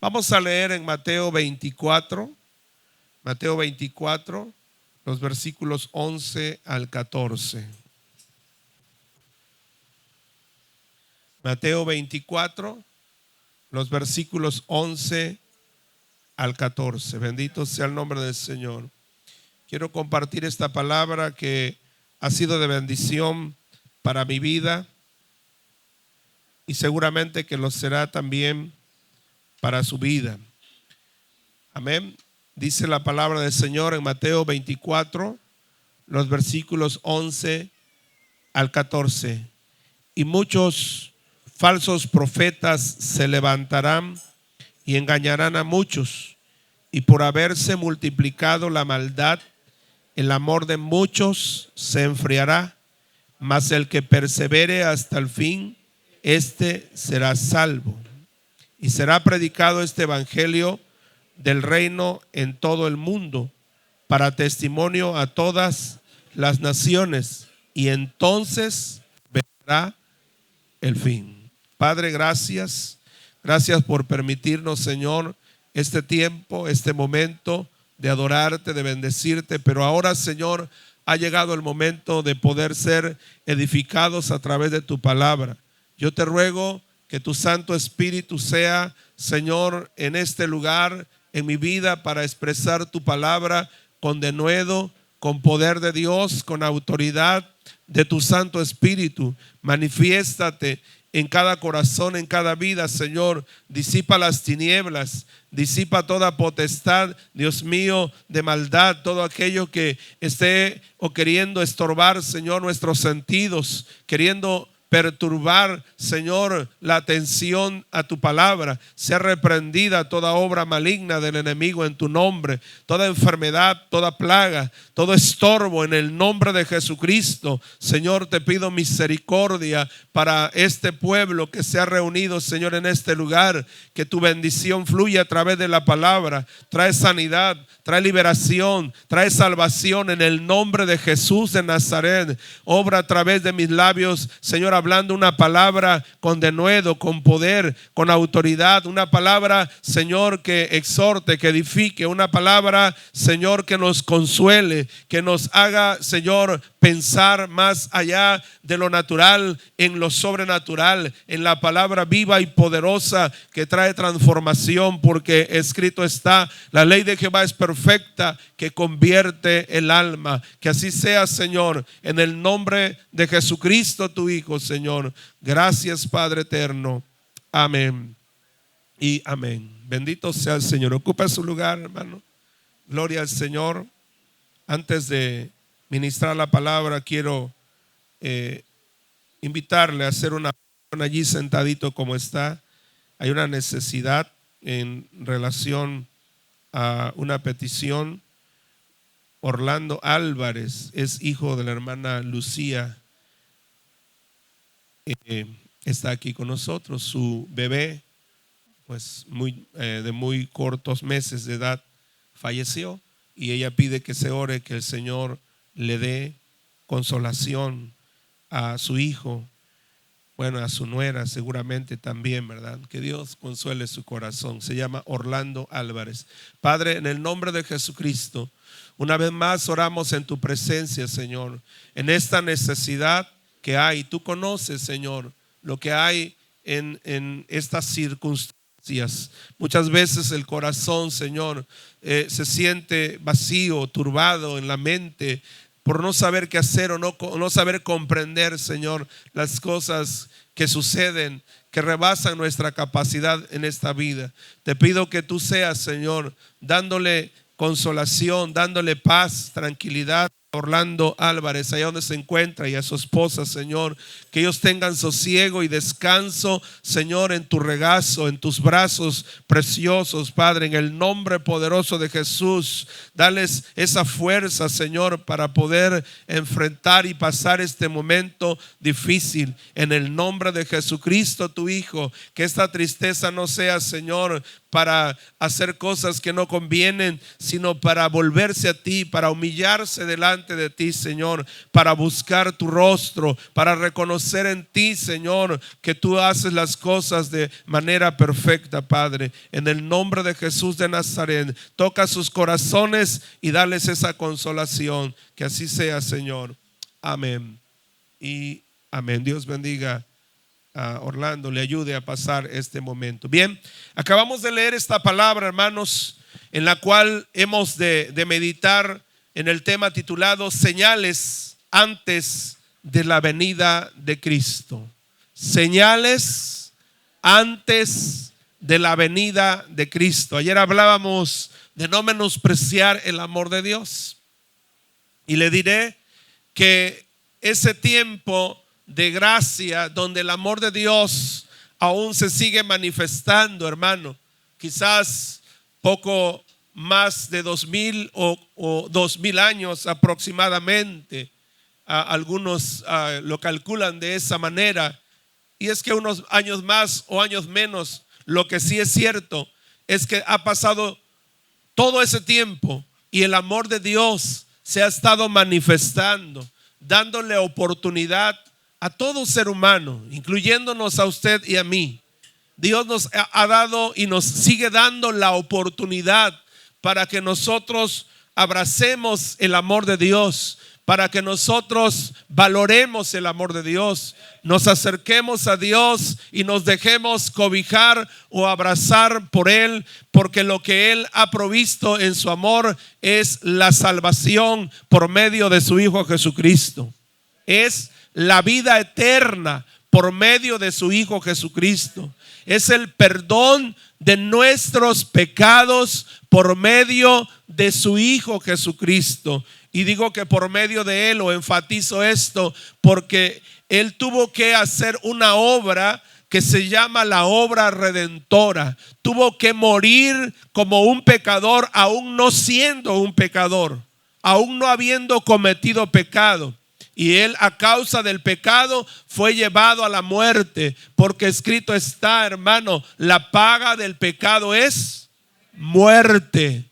Vamos a leer en Mateo 24, los versículos 11 al 14. Mateo 24, los versículos 11 al 14. Bendito sea el nombre del Señor. Quiero compartir esta palabra que ha sido de bendición para mi vida y seguramente que lo será también para su vida. Amén. Dice la palabra del Señor en Mateo 24, los versículos 11 al 14. Y muchos falsos profetas se levantarán y engañarán a muchos. Y por haberse multiplicado la maldad, el amor de muchos se enfriará. Mas el que persevere hasta el fin, éste será salvo. Y será predicado este evangelio del reino en todo el mundo para testimonio a todas las naciones, y entonces vendrá el fin. Padre, gracias por permitirnos, Señor, este tiempo, este momento de adorarte, de bendecirte, pero ahora, Señor, ha llegado el momento de poder ser edificados a través de tu palabra. Yo te ruego que tu Santo Espíritu sea, Señor, en este lugar, en mi vida, para expresar tu palabra con denuedo, con poder de Dios, con autoridad de tu Santo Espíritu. Manifiéstate en cada corazón, en cada vida, Señor. Disipa las tinieblas, disipa toda potestad, Dios mío, de maldad, todo aquello que esté o queriendo estorbar, Señor, nuestros sentidos, queriendo perturbar, Señor, la atención a tu palabra. Sea reprendida toda obra maligna del enemigo en tu nombre, toda enfermedad, toda plaga, todo estorbo en el nombre de Jesucristo. Señor, te pido misericordia para este pueblo que se ha reunido, Señor, en este lugar. Que tu bendición fluya a través de la palabra. Trae sanidad, trae liberación, trae salvación en el nombre de Jesús de Nazaret. Obra a través de mis labios, Señor, hablando una palabra con denuedo, con poder, con autoridad. Una palabra, Señor, que exhorte, que edifique. Una palabra, Señor, que nos consuele, que nos haga, Señor, pensar más allá de lo natural, en lo sobrenatural, en la palabra viva y poderosa que trae transformación, porque escrito está: la ley de Jehová es perfecta, que convierte el alma. Que así sea, Señor, en el nombre de Jesucristo tu Hijo, Señor. Gracias, Padre eterno. Amén y amén. Bendito sea el Señor. Ocupa su lugar, hermano. Gloria al Señor. Antes de ministrar la palabra, quiero invitarle a hacer una oración allí sentadito como está. Hay una necesidad en relación a una petición. Orlando Álvarez es hijo de la hermana Lucía. Está aquí con nosotros. Su bebé, pues de muy cortos meses de edad, falleció, y ella pide que se ore, que el Señor le dé consolación a su hijo, bueno, a su nuera seguramente también, ¿verdad? Que Dios consuele su corazón. Se llama Orlando Álvarez. Padre, en el nombre de Jesucristo, una vez más oramos en tu presencia, Señor, en esta necesidad que hay. Tú conoces, Señor, lo que hay en estas circunstancias. Muchas veces el corazón, Señor, se siente vacío, turbado en la mente, por no saber qué hacer o no saber comprender, Señor, las cosas que suceden, que rebasan nuestra capacidad en esta vida. Te pido que tú seas, Señor, dándole consolación, dándole paz, tranquilidad a Orlando Álvarez, allá donde se encuentra, y a su esposa, Señor. Que ellos tengan sosiego y descanso, Señor, en tu regazo, en tus brazos preciosos, Padre, en el nombre poderoso de Jesús. Dales esa fuerza, Señor, para poder enfrentar y pasar este momento difícil, en el nombre de Jesucristo tu Hijo. Que esta tristeza no sea, Señor, para hacer cosas que no convienen, sino para volverse a ti, para humillarse delante de ti, Señor, para buscar tu rostro, para reconocer en ti, Señor, que tú haces las cosas de manera perfecta, Padre. En el nombre de Jesús de Nazaret, toca sus corazones y dales esa consolación. Que así sea, Señor. Amén y amén. Dios bendiga a Orlando, le ayude a pasar este momento. Bien, acabamos de leer esta palabra, hermanos, en la cual hemos de meditar en el tema titulado Señales antes de la venida de Cristo. Señales antes de la venida de Cristo. Ayer hablábamos de no menospreciar el amor de Dios, y le diré que ese tiempo de gracia donde el amor de Dios aún se sigue manifestando, hermano, quizás poco más de 2000 o 2000 años aproximadamente, algunos lo calculan de esa manera, y es que unos años más o años menos, lo que sí es cierto es que ha pasado todo ese tiempo y el amor de Dios se ha estado manifestando, dándole oportunidad a todo ser humano, incluyéndonos a usted y a mí. Dios nos ha dado y nos sigue dando la oportunidad para que nosotros abracemos el amor de Dios, para que nosotros valoremos el amor de Dios, nos acerquemos a Dios y nos dejemos cobijar o abrazar por Él, porque lo que Él ha provisto en su amor es la salvación por medio de su Hijo Jesucristo. Es la vida eterna por medio de su Hijo Jesucristo. Es el perdón de nuestros pecados por medio de su Hijo Jesucristo. Y digo que por medio de Él, o enfatizo esto, porque Él tuvo que hacer una obra que se llama la obra redentora. Tuvo que morir como un pecador, aún no siendo un pecador, aún no habiendo cometido pecado. Y Él, a causa del pecado, fue llevado a la muerte, porque escrito está, hermano, la paga del pecado es muerte.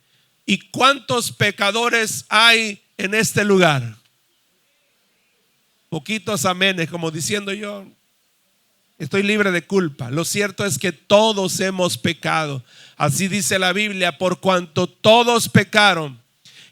¿Y cuántos pecadores hay en este lugar? Poquitos amenes, como diciendo yo estoy libre de culpa. Lo cierto es que todos hemos pecado. Así dice la Biblia, por cuanto todos pecaron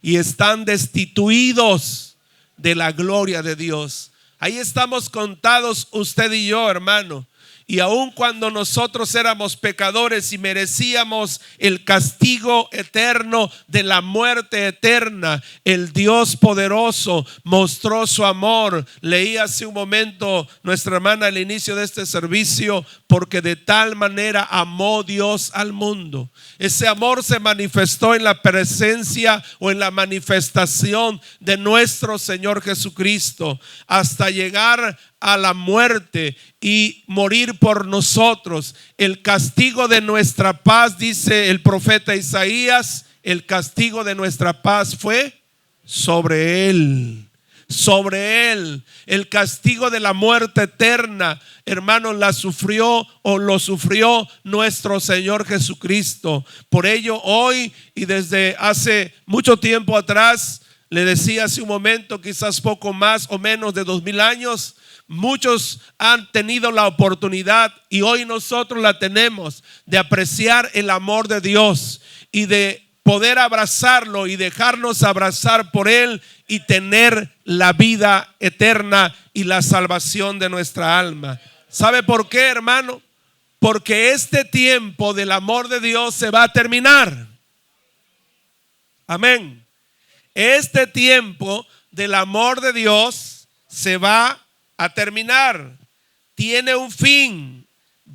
y están destituidos de la gloria de Dios. Ahí estamos contados usted y yo, hermano. Y aun cuando nosotros éramos pecadores y merecíamos el castigo eterno de la muerte eterna, el Dios poderoso mostró su amor. Leí hace un momento nuestra hermana al inicio de este servicio, porque de tal manera amó Dios al mundo. Ese amor se manifestó en la presencia o en la manifestación de nuestro Señor Jesucristo, hasta llegar a la muerte y morir por nosotros. El castigo de nuestra paz, dice el profeta Isaías, el castigo de nuestra paz fue sobre Él. Sobre Él. El castigo de la muerte eterna, hermanos, la sufrió o lo sufrió nuestro Señor Jesucristo. Por ello hoy y desde hace mucho tiempo atrás, le decía hace un momento, quizás poco más o menos de 2000 años, muchos han tenido la oportunidad, y hoy nosotros la tenemos, de apreciar el amor de Dios y de poder abrazarlo y dejarnos abrazar por Él y tener la vida eterna y la salvación de nuestra alma. ¿Sabe por qué, hermano? Porque este tiempo del amor de Dios se va a terminar. Amén. Este tiempo del amor de Dios se va a terminar. Tiene un fin,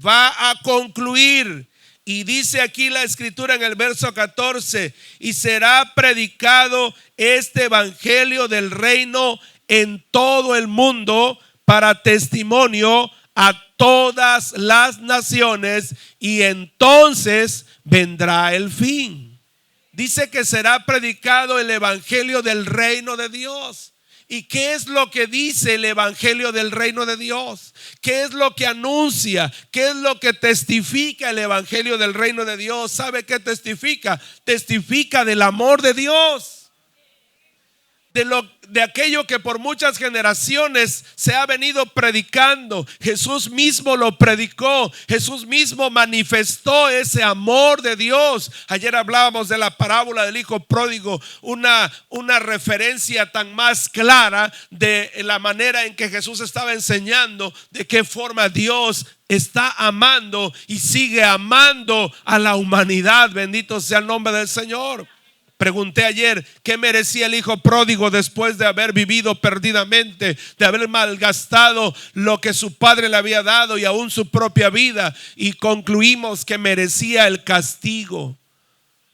va a concluir. Y dice aquí la escritura en el verso 14: y será predicado este evangelio del reino en todo el mundo para testimonio a todas las naciones, y entonces vendrá el fin. Dice que será predicado el evangelio del reino de Dios. ¿Y qué es lo que dice el evangelio del reino de Dios? ¿Qué es lo que anuncia? ¿Qué es lo que testifica el evangelio del reino de Dios? ¿Sabe qué testifica? Testifica del amor de Dios. De aquello que por muchas generaciones se ha venido predicando. Jesús mismo lo predicó. Jesús mismo manifestó ese amor de Dios. Ayer hablábamos de la parábola del hijo pródigo, una referencia tan más clara de la manera en que Jesús estaba enseñando de qué forma Dios está amando y sigue amando a la humanidad. Bendito sea el nombre del Señor. Pregunté ayer qué merecía el hijo pródigo después de haber vivido perdidamente, de haber malgastado lo que su padre le había dado y aún su propia vida, y concluimos que merecía el castigo.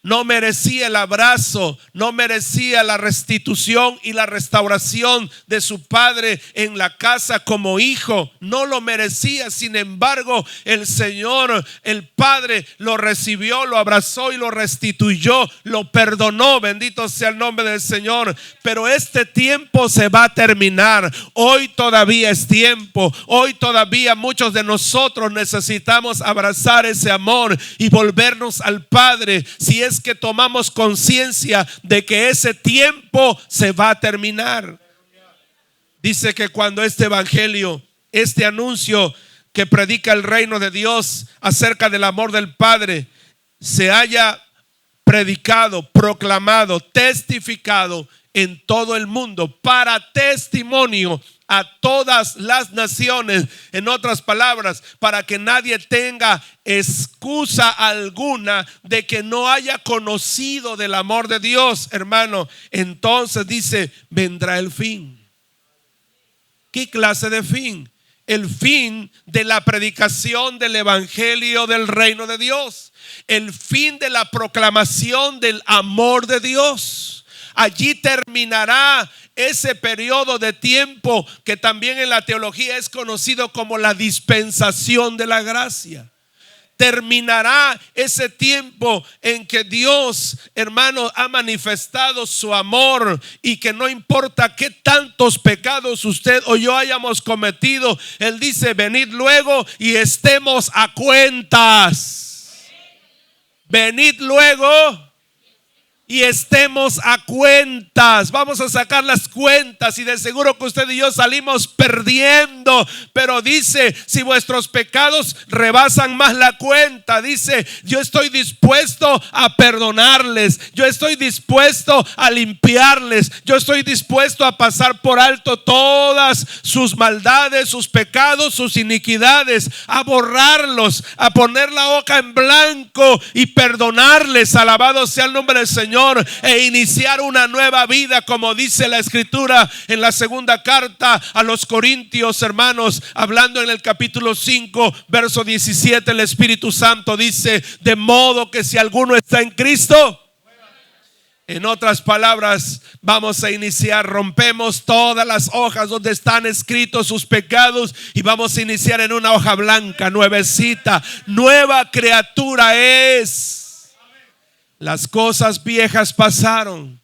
No merecía el abrazo, no merecía la restitución y la restauración de su padre en la casa como hijo. No lo merecía. Sin embargo, el Señor, el Padre, lo recibió, lo abrazó y lo restituyó, lo perdonó. Bendito sea el nombre del Señor. Pero este tiempo se va a terminar. Hoy todavía es tiempo. Hoy todavía muchos de nosotros necesitamos abrazar ese amor y volvernos al Padre. Si es que tomamos conciencia de que ese tiempo se va a terminar. Dice que cuando este evangelio, este anuncio que predica el reino de Dios acerca del amor del Padre, se haya predicado, proclamado, testificado en todo el mundo para testimonio a todas las naciones, en otras palabras, para que nadie tenga excusa alguna de que no haya conocido del amor de Dios, hermano. Entonces dice, vendrá el fin. ¿Qué clase de fin? El fin de la predicación del evangelio del reino de Dios, el fin de la proclamación del amor de Dios. Allí terminará ese periodo de tiempo que también en la teología es conocido como la dispensación de la gracia. Terminará ese tiempo en que Dios, hermano, ha manifestado su amor, y que no importa qué tantos pecados usted o yo hayamos cometido, Él dice, venid luego y estemos a cuentas. Venid luego y estemos a cuentas. Vamos a sacar las cuentas, y de seguro que usted y yo salimos perdiendo. Pero dice, si vuestros pecados rebasan más la cuenta, dice, yo estoy dispuesto a perdonarles, yo estoy dispuesto a limpiarles, yo estoy dispuesto a pasar por alto todas sus maldades, sus pecados, sus iniquidades, a borrarlos, a poner la hoja en blanco y perdonarles. Alabado sea el nombre del Señor. E iniciar una nueva vida, como dice la escritura en la segunda carta a los Corintios, hermanos, hablando en el capítulo 5 verso 17, el Espíritu Santo dice, de modo que si alguno está en Cristo, en otras palabras, vamos a iniciar, rompemos todas las hojas donde están escritos sus pecados y vamos a iniciar en una hoja blanca, nuevecita, nueva criatura es. Las cosas viejas pasaron.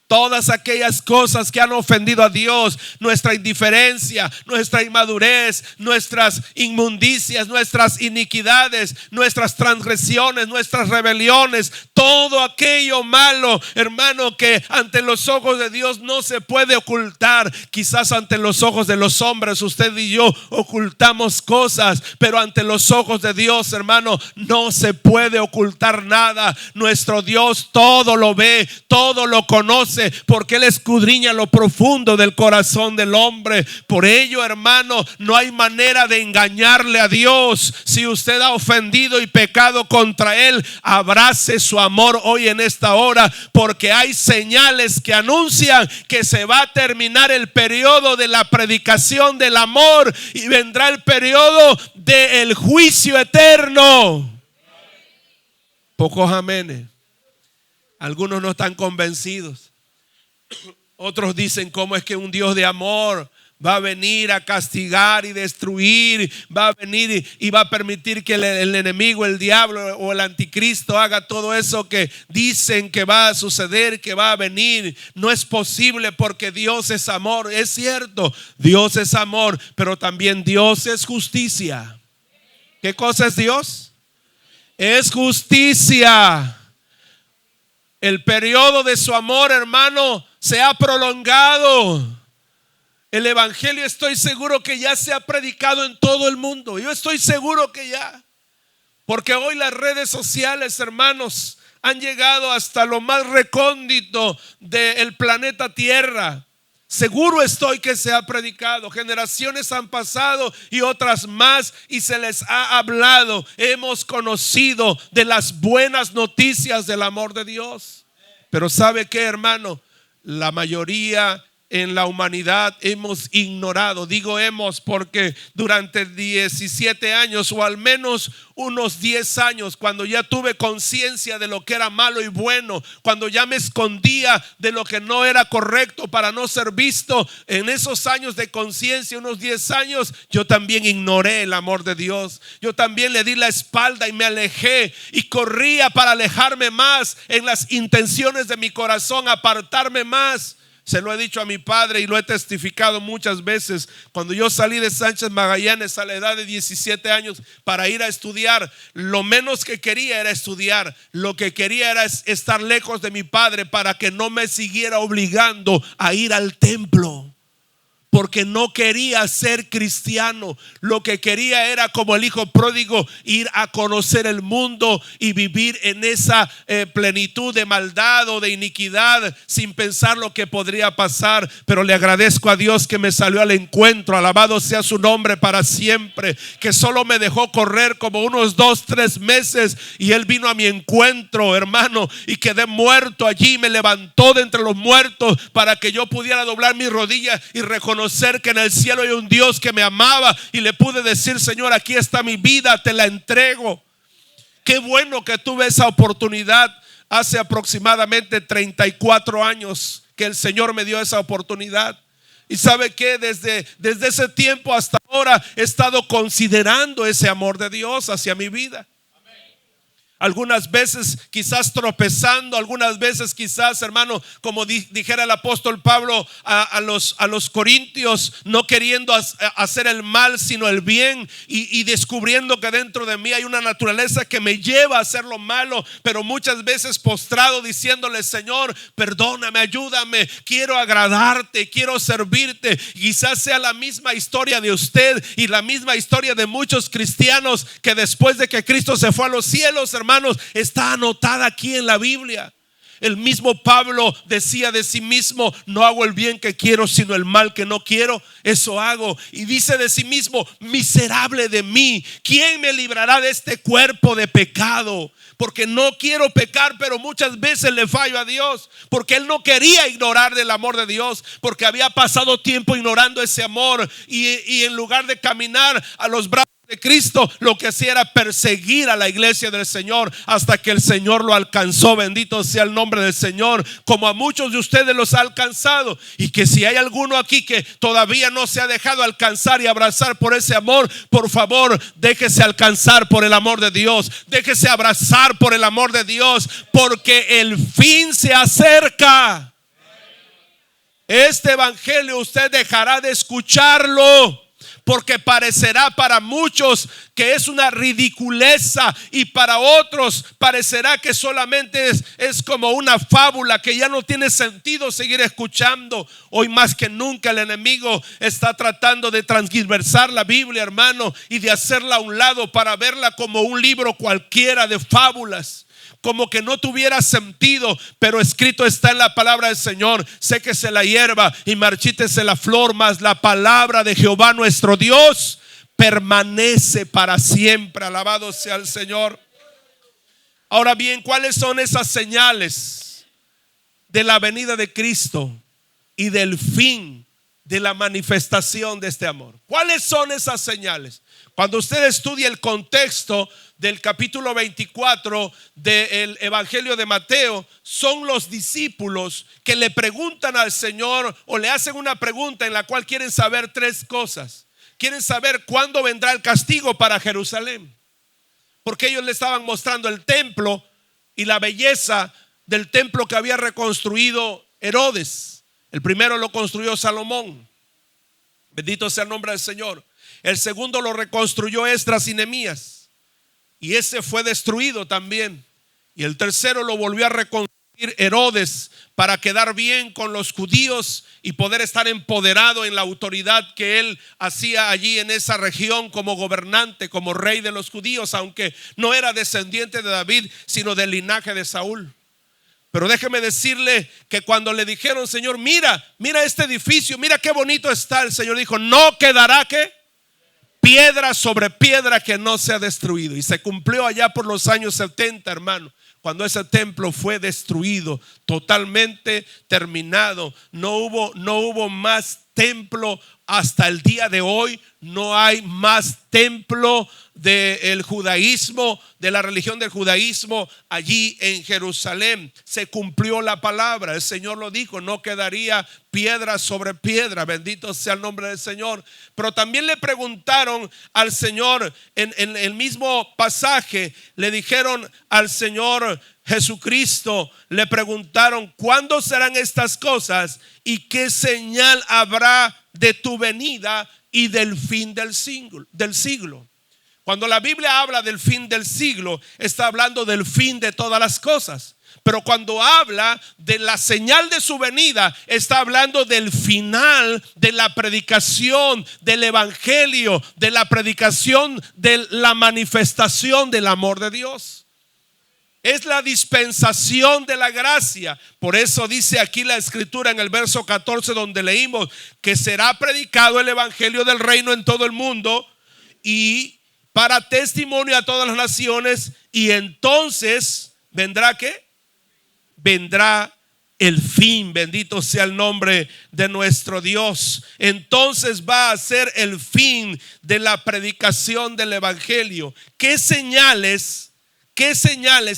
Todas aquellas cosas que han ofendido a Dios, nuestra indiferencia, nuestra inmadurez, nuestras inmundicias, nuestras iniquidades, nuestras transgresiones, nuestras rebeliones, todo aquello malo, hermano, que ante los ojos de Dios no se puede ocultar. Quizás ante los ojos de los hombres usted y yo ocultamos cosas, pero ante los ojos de Dios, hermano, no se puede ocultar nada. Nuestro Dios todo lo ve, todo lo conoce, porque Él escudriña lo profundo del corazón del hombre. Por ello, hermano, no hay manera de engañarle a Dios. Si usted ha ofendido y pecado contra Él, abrace su amor hoy en esta hora, porque hay señales que anuncian que se va a terminar el periodo de la predicación del amor y vendrá el periodo del juicio eterno. Pocos amenes. Algunos no están convencidos. Otros dicen, ¿cómo es que un Dios de amor va a venir a castigar y destruir, va a venir y va a permitir que el enemigo, el diablo o el anticristo haga todo eso que dicen que va a suceder, que va a venir. No es posible, porque Dios es amor. Es cierto, Dios es amor, pero también Dios es justicia. ¿Qué cosa es Dios? Es justicia. El periodo de su amor, hermano, se ha prolongado. El evangelio, estoy seguro que ya se ha predicado en todo el mundo. Yo estoy seguro que ya, porque hoy las redes sociales, hermanos, han llegado hasta lo más recóndito del planeta Tierra. Seguro estoy que se ha predicado. Generaciones han pasado y otras más, y se les ha hablado. Hemos conocido de las buenas noticias del amor de Dios. Pero ¿sabe qué, hermano? La mayoría en la humanidad hemos ignorado. Digo hemos porque durante 17 años, o al menos unos 10 años, cuando ya tuve conciencia de lo que era malo y bueno, cuando ya me escondía de lo que no era correcto para no ser visto, en esos años de conciencia, unos 10 años, yo también ignoré el amor de Dios. Yo también le di la espalda y me alejé, y corría para alejarme más en las intenciones de mi corazón, apartarme más. Se lo he dicho a mi padre y lo he testificado muchas veces. Cuando yo salí de Sánchez Magallanes a la edad de 17 años para ir a estudiar, lo menos que quería era estudiar. Lo que quería era estar lejos de mi padre, para que no me siguiera obligando a ir al templo. Porque no quería ser cristiano. Lo que quería era, como el hijo pródigo, ir a conocer el mundo y vivir en esa plenitud de maldad o de iniquidad, sin pensar lo que podría pasar. Pero le agradezco a Dios que me salió al encuentro. Alabado sea su nombre para siempre. Que solo me dejó correr como unos 2-3 meses, y Él vino a mi encuentro, hermano, y quedé muerto allí. Me levantó de entre los muertos para que yo pudiera doblar mis rodillas y reconocer que en el cielo hay un Dios que me amaba, y le pude decir: Señor, aquí está mi vida, te la entrego. Qué bueno que tuve esa oportunidad hace aproximadamente 34 años que el Señor me dio esa oportunidad. Y sabe que desde ese tiempo hasta ahora he estado considerando ese amor de Dios hacia mi vida. Algunas veces quizás tropezando, algunas veces quizás, hermano, como dijera el apóstol Pablo a los corintios, no queriendo hacer el mal sino el bien, y descubriendo que dentro de mí hay una naturaleza que me lleva a hacer lo malo, pero muchas veces postrado diciéndole: Señor, perdóname, ayúdame, quiero agradarte, quiero servirte. Quizás sea la misma historia de usted y la misma historia de muchos cristianos que después de que Cristo se fue a los cielos, hermanos, está anotada aquí en la Biblia. El mismo Pablo decía de sí mismo: no hago el bien que quiero, sino el mal que no quiero, eso hago. Y dice de sí mismo: miserable de mí, ¿quién me librará de este cuerpo de pecado? Porque no quiero pecar, pero muchas veces le fallo a Dios, porque él no quería ignorar del amor de Dios, porque había pasado tiempo ignorando ese amor, y en lugar de caminar a los brazos de Cristo, lo que hacía era perseguir a la iglesia del Señor, hasta que el Señor lo alcanzó. Bendito sea el nombre del Señor, como a muchos de ustedes los ha alcanzado. Y que si hay alguno aquí que todavía no se ha dejado alcanzar y abrazar por ese amor, por favor, déjese alcanzar por el amor de Dios, déjese abrazar por el amor de Dios, porque el fin se acerca. Este evangelio usted dejará de escucharlo, porque parecerá para muchos que es una ridiculeza, y para otros parecerá que solamente es como una fábula que ya no tiene sentido seguir escuchando. Hoy más que nunca el enemigo está tratando de transgiversar la Biblia, hermano, y de hacerla a un lado para verla como un libro cualquiera de fábulas, como que no tuviera sentido. Pero escrito está en la palabra del Señor: séquese la hierba y marchítese la flor, mas la palabra de Jehová nuestro Dios permanece para siempre. Alabado sea el Señor. Ahora bien, ¿cuáles son esas señales de la venida de Cristo y del fin de la manifestación de este amor? ¿Cuáles son esas señales? Cuando usted estudia el contexto del capítulo 24 del Evangelio de Mateo, son los discípulos que le preguntan al Señor o le hacen una pregunta en la cual quieren saber tres cosas. Quieren saber cuándo vendrá el castigo para Jerusalén, porque ellos le estaban mostrando el templo y la belleza del templo que había reconstruido Herodes. El primero lo construyó Salomón, bendito sea el nombre del Señor. El segundo lo reconstruyó Esdras y Nehemías, y ese fue destruido también. Y el tercero lo volvió a reconstruir Herodes para quedar bien con los judíos y poder estar empoderado en la autoridad que él hacía allí en esa región como gobernante, como rey de los judíos, aunque no era descendiente de David, sino del linaje de Saúl. Pero déjeme decirle que cuando le dijeron: Señor, mira este edificio, mira qué bonito está, el Señor dijo: no quedará ¿qué? Piedra sobre piedra que no sea destruido. Y se cumplió allá por los años 70, hermano, cuando ese templo fue destruido, totalmente terminado. No hubo más templo hasta el día de hoy. No hay más templo del judaísmo, de la religión del judaísmo allí en Jerusalén. Se cumplió la palabra, el Señor lo dijo: no quedaría piedra sobre piedra, bendito sea el nombre del Señor. Pero también le preguntaron al Señor en el mismo pasaje, le dijeron al Señor Jesucristo, le preguntaron: ¿cuándo serán estas cosas y qué señal habrá de tu venida y del fin del siglo? Cuando la Biblia habla del fin del siglo, está hablando del fin de todas las cosas. Pero cuando habla de la señal de su venida, está hablando del final de la predicación del evangelio, de la predicación de la manifestación del amor de Dios. Es la dispensación de la gracia. Por eso dice aquí la escritura en el verso 14, donde leímos que será predicado el evangelio del reino en todo el mundo y para testimonio a todas las naciones, y entonces vendrá ¿qué? Vendrá el fin, bendito sea el nombre de nuestro Dios. Entonces va a ser el fin de la predicación del evangelio. ¿Qué señales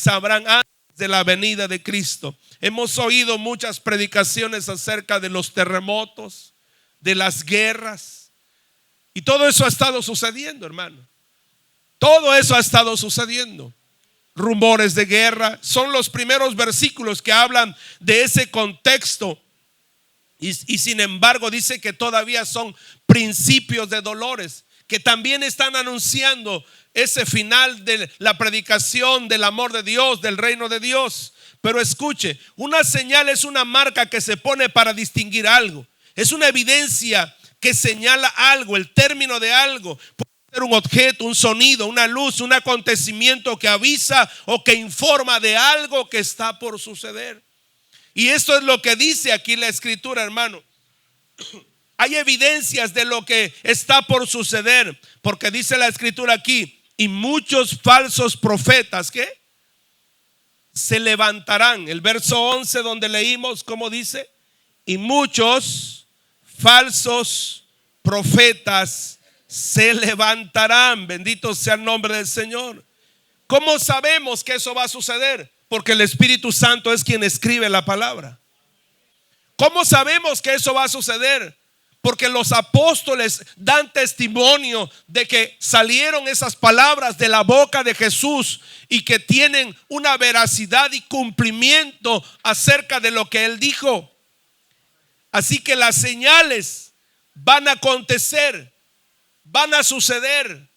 habrán antes de la venida de Cristo? Hemos oído muchas predicaciones acerca de los terremotos, de las guerras, y todo eso ha estado sucediendo, hermano. Todo eso ha estado sucediendo. Rumores de guerra son los primeros versículos que hablan de ese contexto. Y sin embargo dice que todavía son principios de dolores, que también están anunciando ese final de la predicación del amor de Dios, del reino de Dios. Pero escuche, una señal es una marca que se pone para distinguir algo. Es una evidencia que señala algo, el término de algo. Ser un objeto, un sonido, una luz, un acontecimiento que avisa o que informa de algo que está por suceder. Y esto es lo que dice aquí la escritura, hermano. Hay evidencias de lo que está por suceder, porque dice la escritura aquí: y muchos falsos profetas ¿qué? Se levantarán. El verso 11 donde leímos, ¿cómo dice? Y muchos falsos profetas se levantarán. Bendito sea el nombre del Señor. ¿Cómo sabemos que eso va a suceder? Porque el Espíritu Santo es quien escribe la palabra. ¿Cómo sabemos que eso va a suceder? Porque los apóstoles dan testimonio de que salieron esas palabras de la boca de Jesús y que tienen una veracidad y cumplimiento acerca de lo que Él dijo. Así que las señales van a acontecer, van a suceder.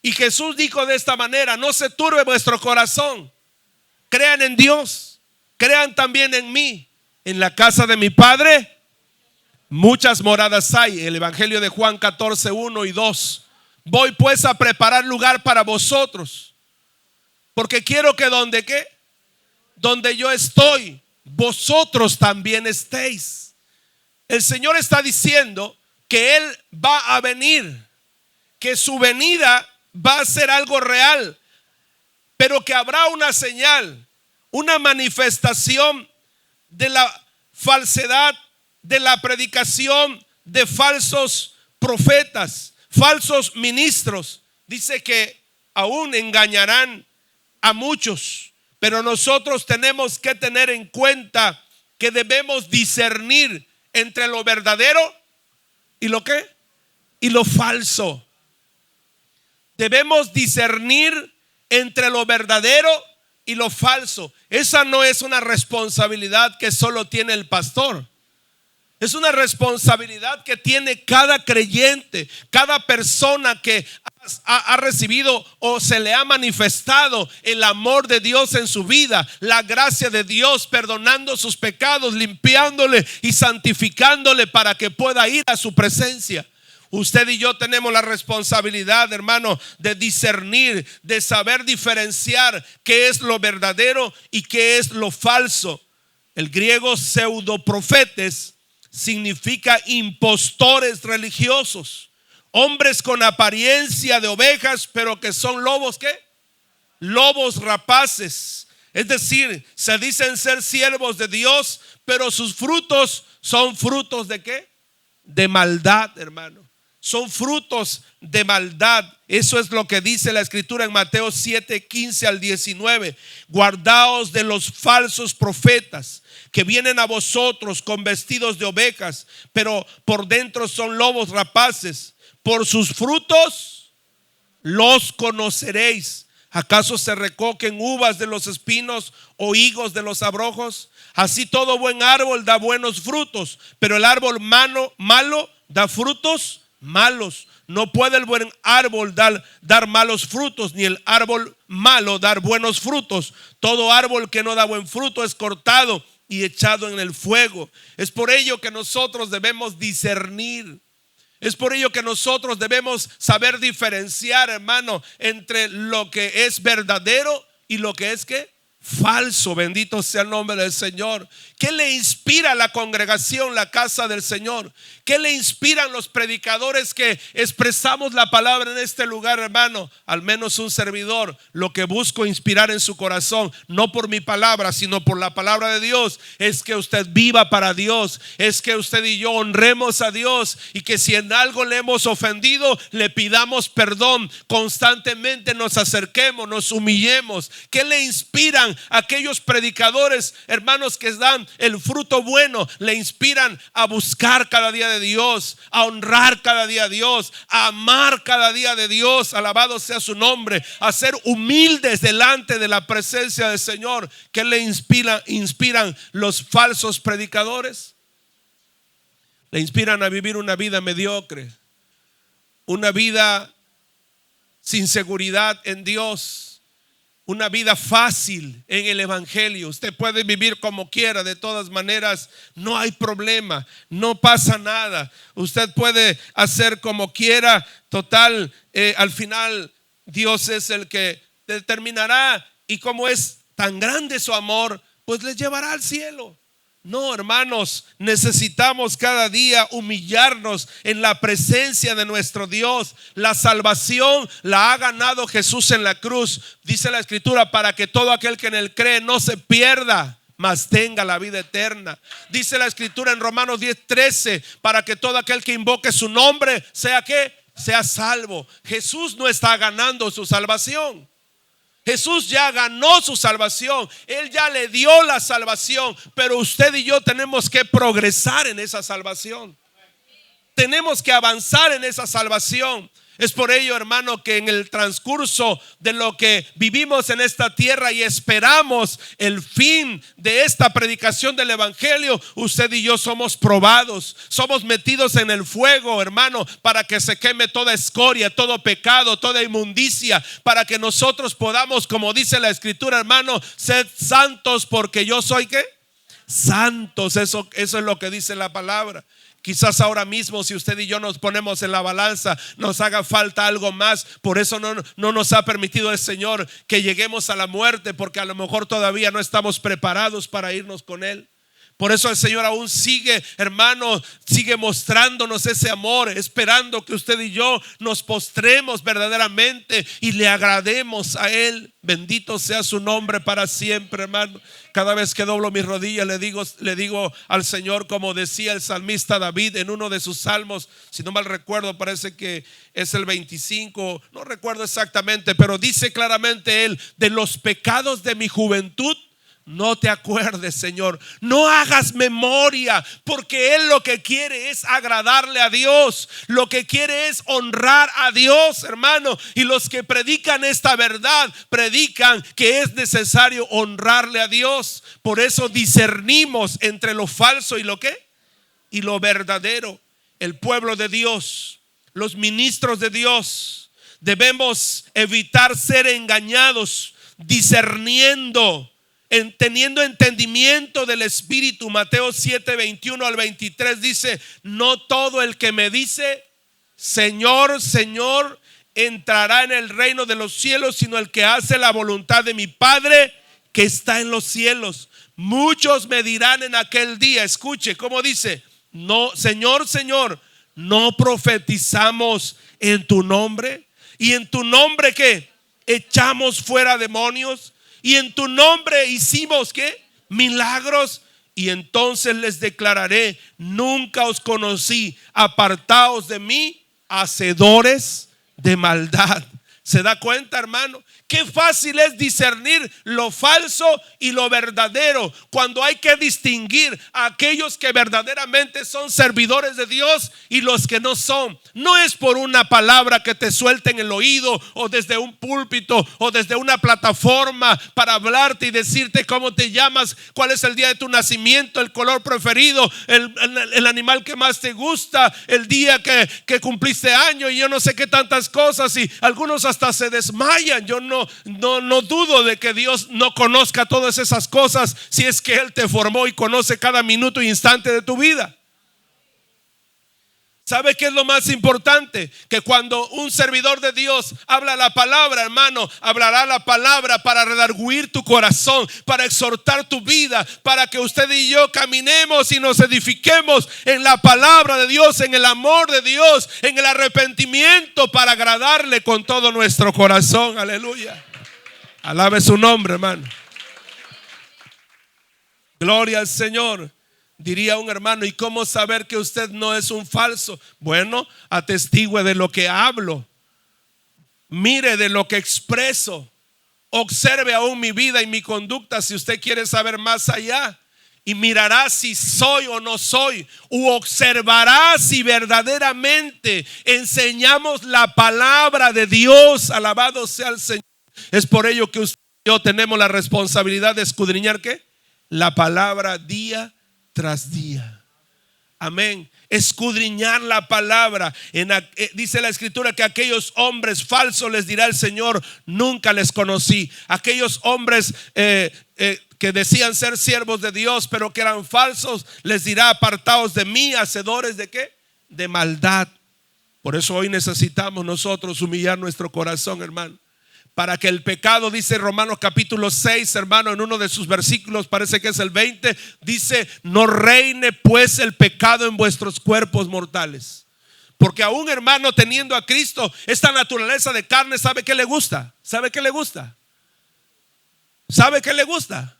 Y Jesús dijo de esta manera: no se turbe vuestro corazón, crean en Dios, crean también en mí. En la casa de mi Padre muchas moradas hay. El Evangelio de Juan 14, 1 y 2. Voy pues a preparar lugar para vosotros, porque quiero que donde ¿qué? Donde yo estoy, vosotros también estéis. El Señor está diciendo que Él va a venir, que su venida va a ser algo real, pero que habrá una señal, una manifestación de la falsedad, de la predicación de falsos profetas, falsos ministros dice que aún engañarán a muchos, pero nosotros tenemos que tener en cuenta que debemos discernir entre lo verdadero y lo ¿qué? Y lo falso. Debemos discernir entre lo verdadero y lo falso. Esa no es una responsabilidad que solo tiene el pastor. Es una responsabilidad que tiene cada creyente, cada persona que ha recibido o se le ha manifestado el amor de Dios en su vida, la gracia de Dios, perdonando sus pecados, limpiándole y santificándole para que pueda ir a su presencia. Usted y yo tenemos la responsabilidad, hermano, de discernir, de saber diferenciar qué es lo verdadero y qué es lo falso. El griego pseudoprofetes significa impostores religiosos, hombres con apariencia de ovejas, pero que son lobos, ¿qué? Lobos rapaces. Es decir, se dicen ser siervos de Dios, pero sus frutos son frutos ¿de qué? De maldad, hermano. Son frutos de maldad. Eso es lo que dice la escritura en Mateo 7, 15 al 19. Guardaos de los falsos profetas que vienen a vosotros con vestidos de ovejas, pero por dentro son lobos rapaces. Por sus frutos los conoceréis. ¿Acaso se recogen uvas de los espinos o higos de los abrojos? Así todo buen árbol da buenos frutos, pero el árbol malo da frutos malos. No puede el buen árbol dar malos frutos, ni el árbol malo dar buenos frutos. Todo árbol que no da buen fruto es cortado y echado en el fuego. Es por ello que nosotros debemos discernir. Es por ello que nosotros debemos saber diferenciar, hermano, entre lo que es verdadero y lo que es ¿qué? Falso. Bendito sea el nombre del Señor. ¿Qué le inspira a la congregación, la casa del Señor? ¿Qué le inspiran los predicadores que expresamos la palabra en este lugar, hermano? Al menos un servidor, lo que busco inspirar en su corazón, no por mi palabra, sino por la palabra de Dios, es que usted viva para Dios, es que usted y yo honremos a Dios, y que si en algo le hemos ofendido, le pidamos perdón, constantemente nos acerquemos, nos humillemos. ¿Qué le inspiran a aquellos predicadores, hermanos, que dan el fruto bueno? Le inspiran a buscar cada día de Dios, a honrar cada día a Dios, a amar cada día de Dios. Alabado sea su nombre. A ser humildes delante de la presencia del Señor. ¿Qué le inspiran los falsos predicadores? Le inspiran a vivir una vida mediocre, una vida sin seguridad en Dios, una vida fácil en el evangelio. Usted puede vivir como quiera, de todas maneras no hay problema, no pasa nada. Usted puede hacer como quiera, total, al final Dios es el que determinará, y como es tan grande su amor, pues les llevará al cielo. No, hermanos, necesitamos cada día humillarnos en la presencia de nuestro Dios. La salvación la ha ganado Jesús en la cruz. Dice la escritura, para que todo aquel que en él cree no se pierda, mas tenga la vida eterna. Dice la escritura en Romanos 10:13, para que todo aquel que invoque su nombre sea ¿qué? Sea salvo. Jesús no está ganando su salvación. Jesús ya ganó su salvación. Él ya le dio la salvación. Pero usted y yo tenemos que progresar en esa salvación. Tenemos que avanzar en esa salvación. Es por ello, hermano, que en el transcurso de lo que vivimos en esta tierra y esperamos el fin de esta predicación del evangelio, usted y yo somos probados, somos metidos en el fuego, hermano, para que se queme toda escoria, todo pecado, toda inmundicia, para que nosotros podamos, como dice la escritura, hermano, sed santos porque yo soy ¿qué? Santos. Eso es lo que dice la palabra. Quizás ahora mismo, si usted y yo nos ponemos en la balanza, nos haga falta algo más. Por eso no nos ha permitido el Señor que lleguemos a la muerte, porque a lo mejor todavía no estamos preparados para irnos con Él. Por eso el Señor aún sigue, hermano, sigue mostrándonos ese amor, esperando que usted y yo nos postremos verdaderamente y le agrademos a Él. Bendito sea su nombre para siempre, hermano. Cada vez que doblo mis rodillas le digo al Señor, como decía el salmista David en uno de sus salmos, si no mal recuerdo, parece que es el 25, no recuerdo exactamente, pero dice claramente él: de los pecados de mi juventud no te acuerdes, Señor, no hagas memoria, porque Él lo que quiere es agradarle a Dios, lo que quiere es honrar a Dios, hermano. Y los que predican esta verdad, predican que es necesario honrarle a Dios. Por eso discernimos entre lo falso y lo ¿qué? Y lo verdadero. El pueblo de Dios, los ministros de Dios, debemos evitar ser engañados, discerniendo, teniendo entendimiento del Espíritu. Mateo 7, 21 al 23 dice: no todo el que me dice Señor, Señor, entrará en el reino de los cielos, sino el que hace la voluntad de mi Padre que está en los cielos. Muchos me dirán en aquel día, escuche cómo dice: no, Señor, Señor, no profetizamos en tu nombre, y en tu nombre ¿qué? Echamos fuera demonios, y en tu nombre hicimos ¿qué? Milagros. Y entonces les declararé: nunca os conocí, apartaos de mí, hacedores de maldad. ¿Se da cuenta, hermano? Qué fácil es discernir lo falso y lo verdadero, cuando hay que distinguir a aquellos que verdaderamente son servidores de Dios y los que no son. No es por una palabra que te suelte en el oído, o desde un púlpito, o desde una plataforma para hablarte y decirte cómo te llamas, cuál es el día de tu nacimiento, el color preferido, el animal que más te gusta, el día que cumpliste año, y yo no sé qué tantas cosas. Y algunos hasta se desmayan. Yo no dudo de que Dios no conozca todas esas cosas, si es que Él te formó y conoce cada minuto e instante de tu vida. ¿Sabe qué es lo más importante? Que cuando un servidor de Dios habla la palabra, hermano, hablará la palabra para redarguir tu corazón, para exhortar tu vida, para que usted y yo caminemos y nos edifiquemos en la palabra de Dios, en el amor de Dios, en el arrepentimiento, para agradarle con todo nuestro corazón. Aleluya. Alabe su nombre, hermano. Gloria al Señor. Diría un hermano: ¿y cómo saber que usted no es un falso? Bueno, atestigue de lo que hablo, mire de lo que expreso, observe aún mi vida y mi conducta, si usted quiere saber más allá, y mirará si soy o no soy, u observará si verdaderamente enseñamos la palabra de Dios. Alabado sea el Señor. Es por ello que usted y yo tenemos la responsabilidad de escudriñar ¿qué? La palabra día tras día. Amén. Escudriñar la palabra. Dice la escritura que aquellos hombres falsos les dirá el Señor: nunca les conocí. Aquellos hombres que decían ser siervos de Dios, pero que eran falsos, les dirá: apartaos de mí, hacedores de ¿qué? De maldad. Por eso hoy necesitamos nosotros humillar nuestro corazón, hermano, para que el pecado, dice Romanos capítulo 6, hermano, en uno de sus versículos, parece que es el 20, dice: no reine pues el pecado en vuestros cuerpos mortales. Porque aún, hermano, teniendo a Cristo, esta naturaleza de carne, ¿sabe qué le gusta? ¿Sabe qué le gusta? ¿Sabe qué le gusta?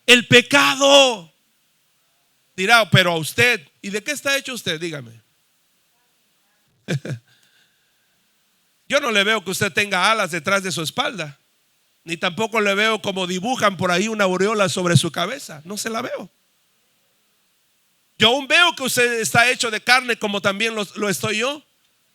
El pecado. Dirá: pero a usted, ¿y de qué está hecho usted? Dígame. Yo no le veo que usted tenga alas detrás de su espalda, ni tampoco le veo como dibujan por ahí una aureola sobre su cabeza. No se la veo. Yo aún veo que usted está hecho de carne, como también lo estoy yo.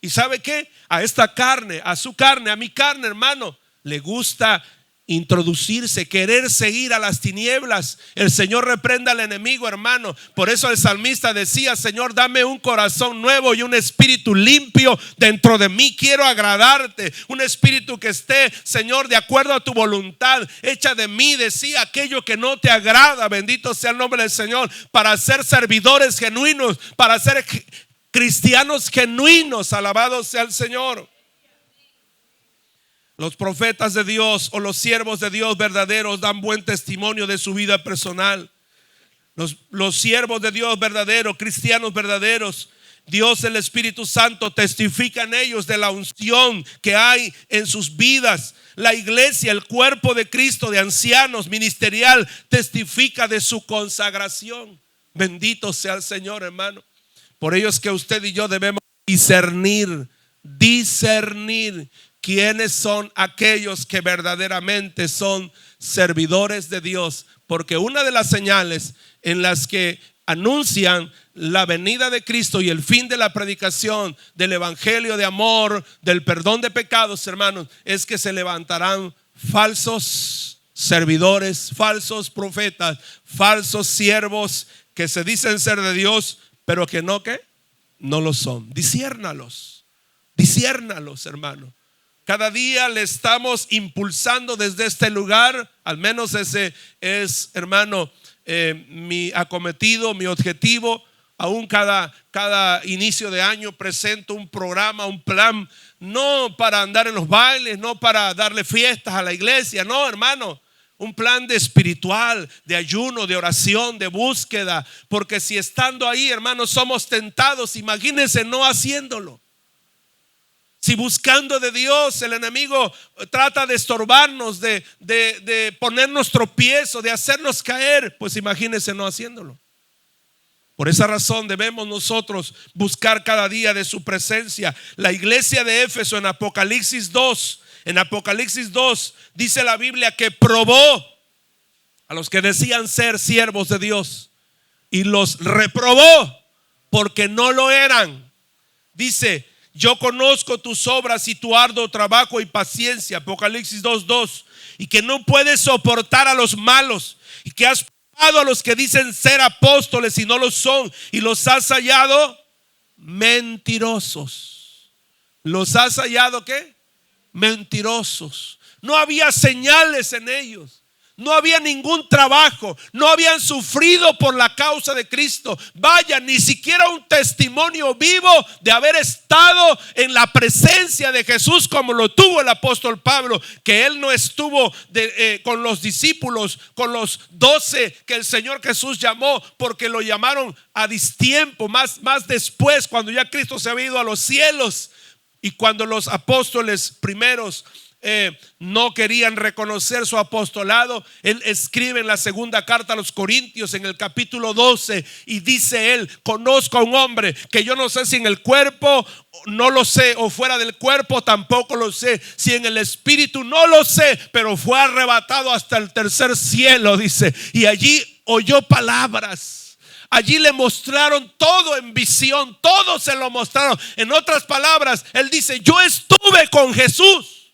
¿Y sabe qué? A esta carne, a su carne, a mi carne, hermano, le gusta introducirse, querer seguir a las tinieblas. El Señor reprenda al enemigo, hermano. Por eso el salmista decía: Señor, dame un corazón nuevo y un espíritu limpio dentro de mí. Quiero agradarte, un espíritu que esté, Señor, de acuerdo a tu voluntad. Echa de mí, decía, aquello que no te agrada. Bendito sea el nombre del Señor. Para ser servidores genuinos, para ser cristianos genuinos. Alabado sea el Señor. Los profetas de Dios o los siervos de Dios verdaderos dan buen testimonio de su vida personal. Los siervos de Dios verdaderos, cristianos verdaderos, Dios, el Espíritu Santo, testifican ellos de la unción que hay en sus vidas. La iglesia, el cuerpo de Cristo, de ancianos, ministerial, testifica de su consagración. Bendito sea el Señor, hermano. Por ello es que usted y yo debemos discernir quiénes son aquellos que verdaderamente son servidores de Dios. Porque una de las señales en las que anuncian la venida de Cristo y el fin de la predicación del evangelio de amor, del perdón de pecados, hermanos, es que se levantarán falsos servidores, falsos profetas, falsos siervos que se dicen ser de Dios, pero que no lo son. Disciérnalos, hermano. Cada día le estamos impulsando desde este lugar. Al menos ese es, hermano, mi acometido, mi objetivo. Aún cada inicio de año presento un programa, un plan, no para andar en los bailes, no para darle fiestas a la iglesia, no, hermano. Un plan de espiritual, de ayuno, de oración, de búsqueda. Porque si estando ahí, hermanos, somos tentados, imagínense no haciéndolo. Si buscando de Dios el enemigo trata de estorbarnos, de ponernos tropiezo, de hacernos caer, pues imagínense no haciéndolo. Por esa razón debemos nosotros buscar cada día de su presencia. La iglesia de Éfeso en Apocalipsis 2 dice la Biblia que probó a los que decían ser siervos de Dios y los reprobó porque no lo eran. Dice: yo conozco tus obras y tu arduo trabajo y paciencia, Apocalipsis 2:2, y que no puedes soportar a los malos, y que has probado a los que dicen ser apóstoles y no lo son, y los has hallado mentirosos. ¿Los has hallado qué? Mentirosos. No había señales en ellos. No había ningún trabajo. No habían sufrido por la causa de Cristo. Vaya, ni siquiera un testimonio vivo de haber estado en la presencia de Jesús como lo tuvo el apóstol Pablo, que él no estuvo con los discípulos, con los 12 que el Señor Jesús llamó, porque lo llamaron a distiempo, más después, cuando ya Cristo se había ido a los cielos. Y cuando los apóstoles primeros no querían reconocer su apostolado, él escribe en la segunda carta a los Corintios en el capítulo 12 y dice él: conozco a un hombre que yo no sé si en el cuerpo, no lo sé, o fuera del cuerpo tampoco lo sé, si en el espíritu no lo sé, pero fue arrebatado hasta el tercer cielo, dice, y allí oyó palabras. Allí le mostraron todo en visión, todo se lo mostraron. En otras palabras, él dice: yo estuve con Jesús,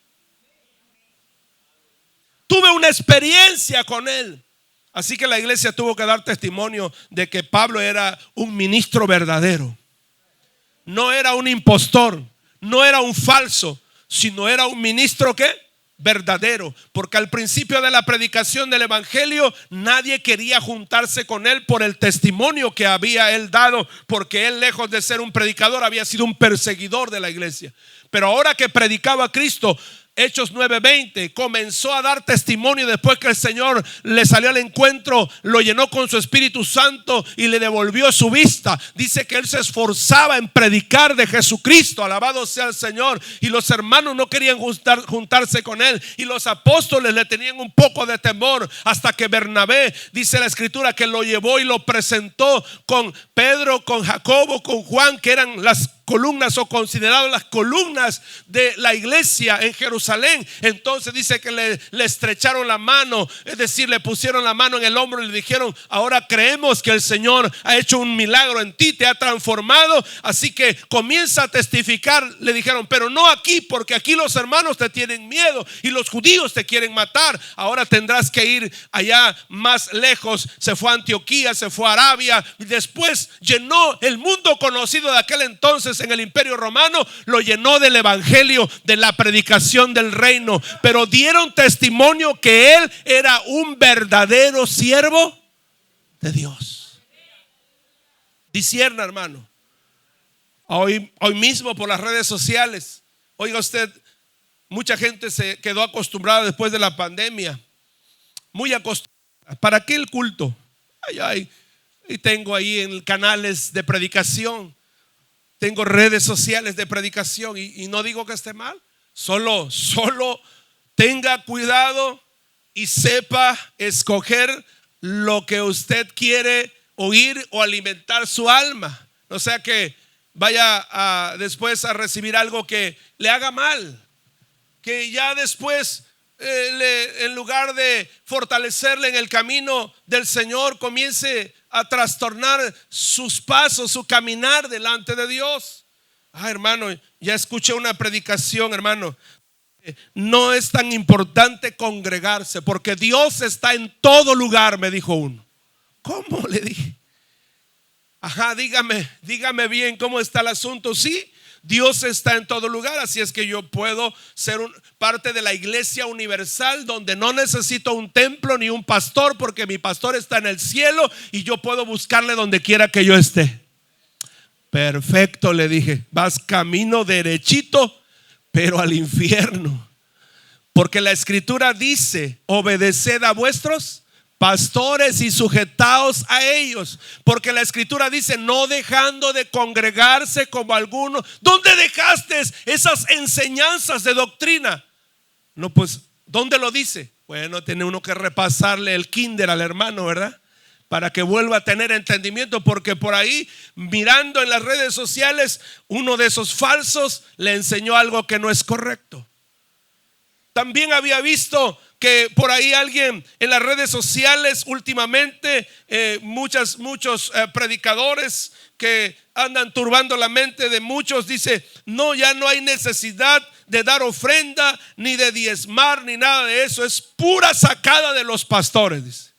tuve una experiencia con él. Así que la iglesia tuvo que dar testimonio de que Pablo era un ministro verdadero. No era un impostor, no era un falso, sino era un ministro ¿qué? Verdadero. Porque al principio de la predicación del evangelio nadie quería juntarse con él por el testimonio que había él dado, porque él, lejos de ser un predicador, había sido un perseguidor de la iglesia. Pero ahora que predicaba a Cristo, Hechos 9:20, comenzó a dar testimonio después que el Señor le salió al encuentro, lo llenó con su Espíritu Santo y le devolvió su vista. Dice que él se esforzaba en predicar de Jesucristo, alabado sea el Señor, y los hermanos no querían juntarse con él, y los apóstoles le tenían un poco de temor, hasta que Bernabé, dice la escritura, que lo llevó y lo presentó con Pedro, con Jacobo, con Juan, que eran las columnas o consideradas las columnas de la iglesia en Jerusalén. Entonces dice que le estrecharon la mano, es decir, le pusieron la mano en el hombro y le dijeron: ahora creemos que el Señor ha hecho un milagro en ti, te ha transformado, así que comienza a testificar. Le dijeron: pero no aquí, porque aquí los hermanos te tienen miedo y los judíos te quieren matar. Ahora tendrás que ir allá más lejos. Se fue a Antioquía, se fue a Arabia, y después llenó el mundo conocido de aquel entonces en el Imperio Romano, lo llenó del evangelio, de la predicación del reino. Pero dieron testimonio que él era un verdadero siervo de Dios. Discierna, hermano. Hoy mismo por las redes sociales, oiga usted, mucha gente se quedó acostumbrada después de la pandemia, muy acostumbrada. ¿Para qué el culto? y tengo ahí en canales de predicación, tengo redes sociales de predicación y no digo que esté mal. Solo tenga cuidado y sepa escoger lo que usted quiere oír o alimentar su alma. No sea que vaya después a recibir algo que le haga mal, que ya después en lugar de fortalecerle en el camino del Señor, comience a trastornar sus pasos, su caminar delante de Dios. Hermano, ya escuché una predicación, hermano. No es tan importante congregarse porque Dios está en todo lugar, me dijo uno. ¿Cómo? Le dije. Dígame bien cómo está el asunto. Sí, Dios está en todo lugar, así es que yo puedo ser parte de la iglesia universal donde no necesito un templo ni un pastor, porque mi pastor está en el cielo y yo puedo buscarle donde quiera que yo esté. Perfecto, le dije, vas camino derechito, pero al infierno, porque la escritura dice: obedeced a vuestros pastores y sujetaos a ellos, porque la escritura dice: no dejando de congregarse como algunos. ¿Dónde dejaste esas enseñanzas de doctrina? No, pues, ¿dónde lo dice? Bueno, tiene uno que repasarle el kinder al hermano, ¿verdad? Para que vuelva a tener entendimiento, porque por ahí, mirando en las redes sociales, uno de esos falsos le enseñó algo que no es correcto. También había visto que por ahí alguien en las redes sociales últimamente, muchos predicadores que andan turbando la mente de muchos, dice: no, ya no hay necesidad de dar ofrenda, ni de diezmar, ni nada de eso, es pura sacada de los pastores, dice.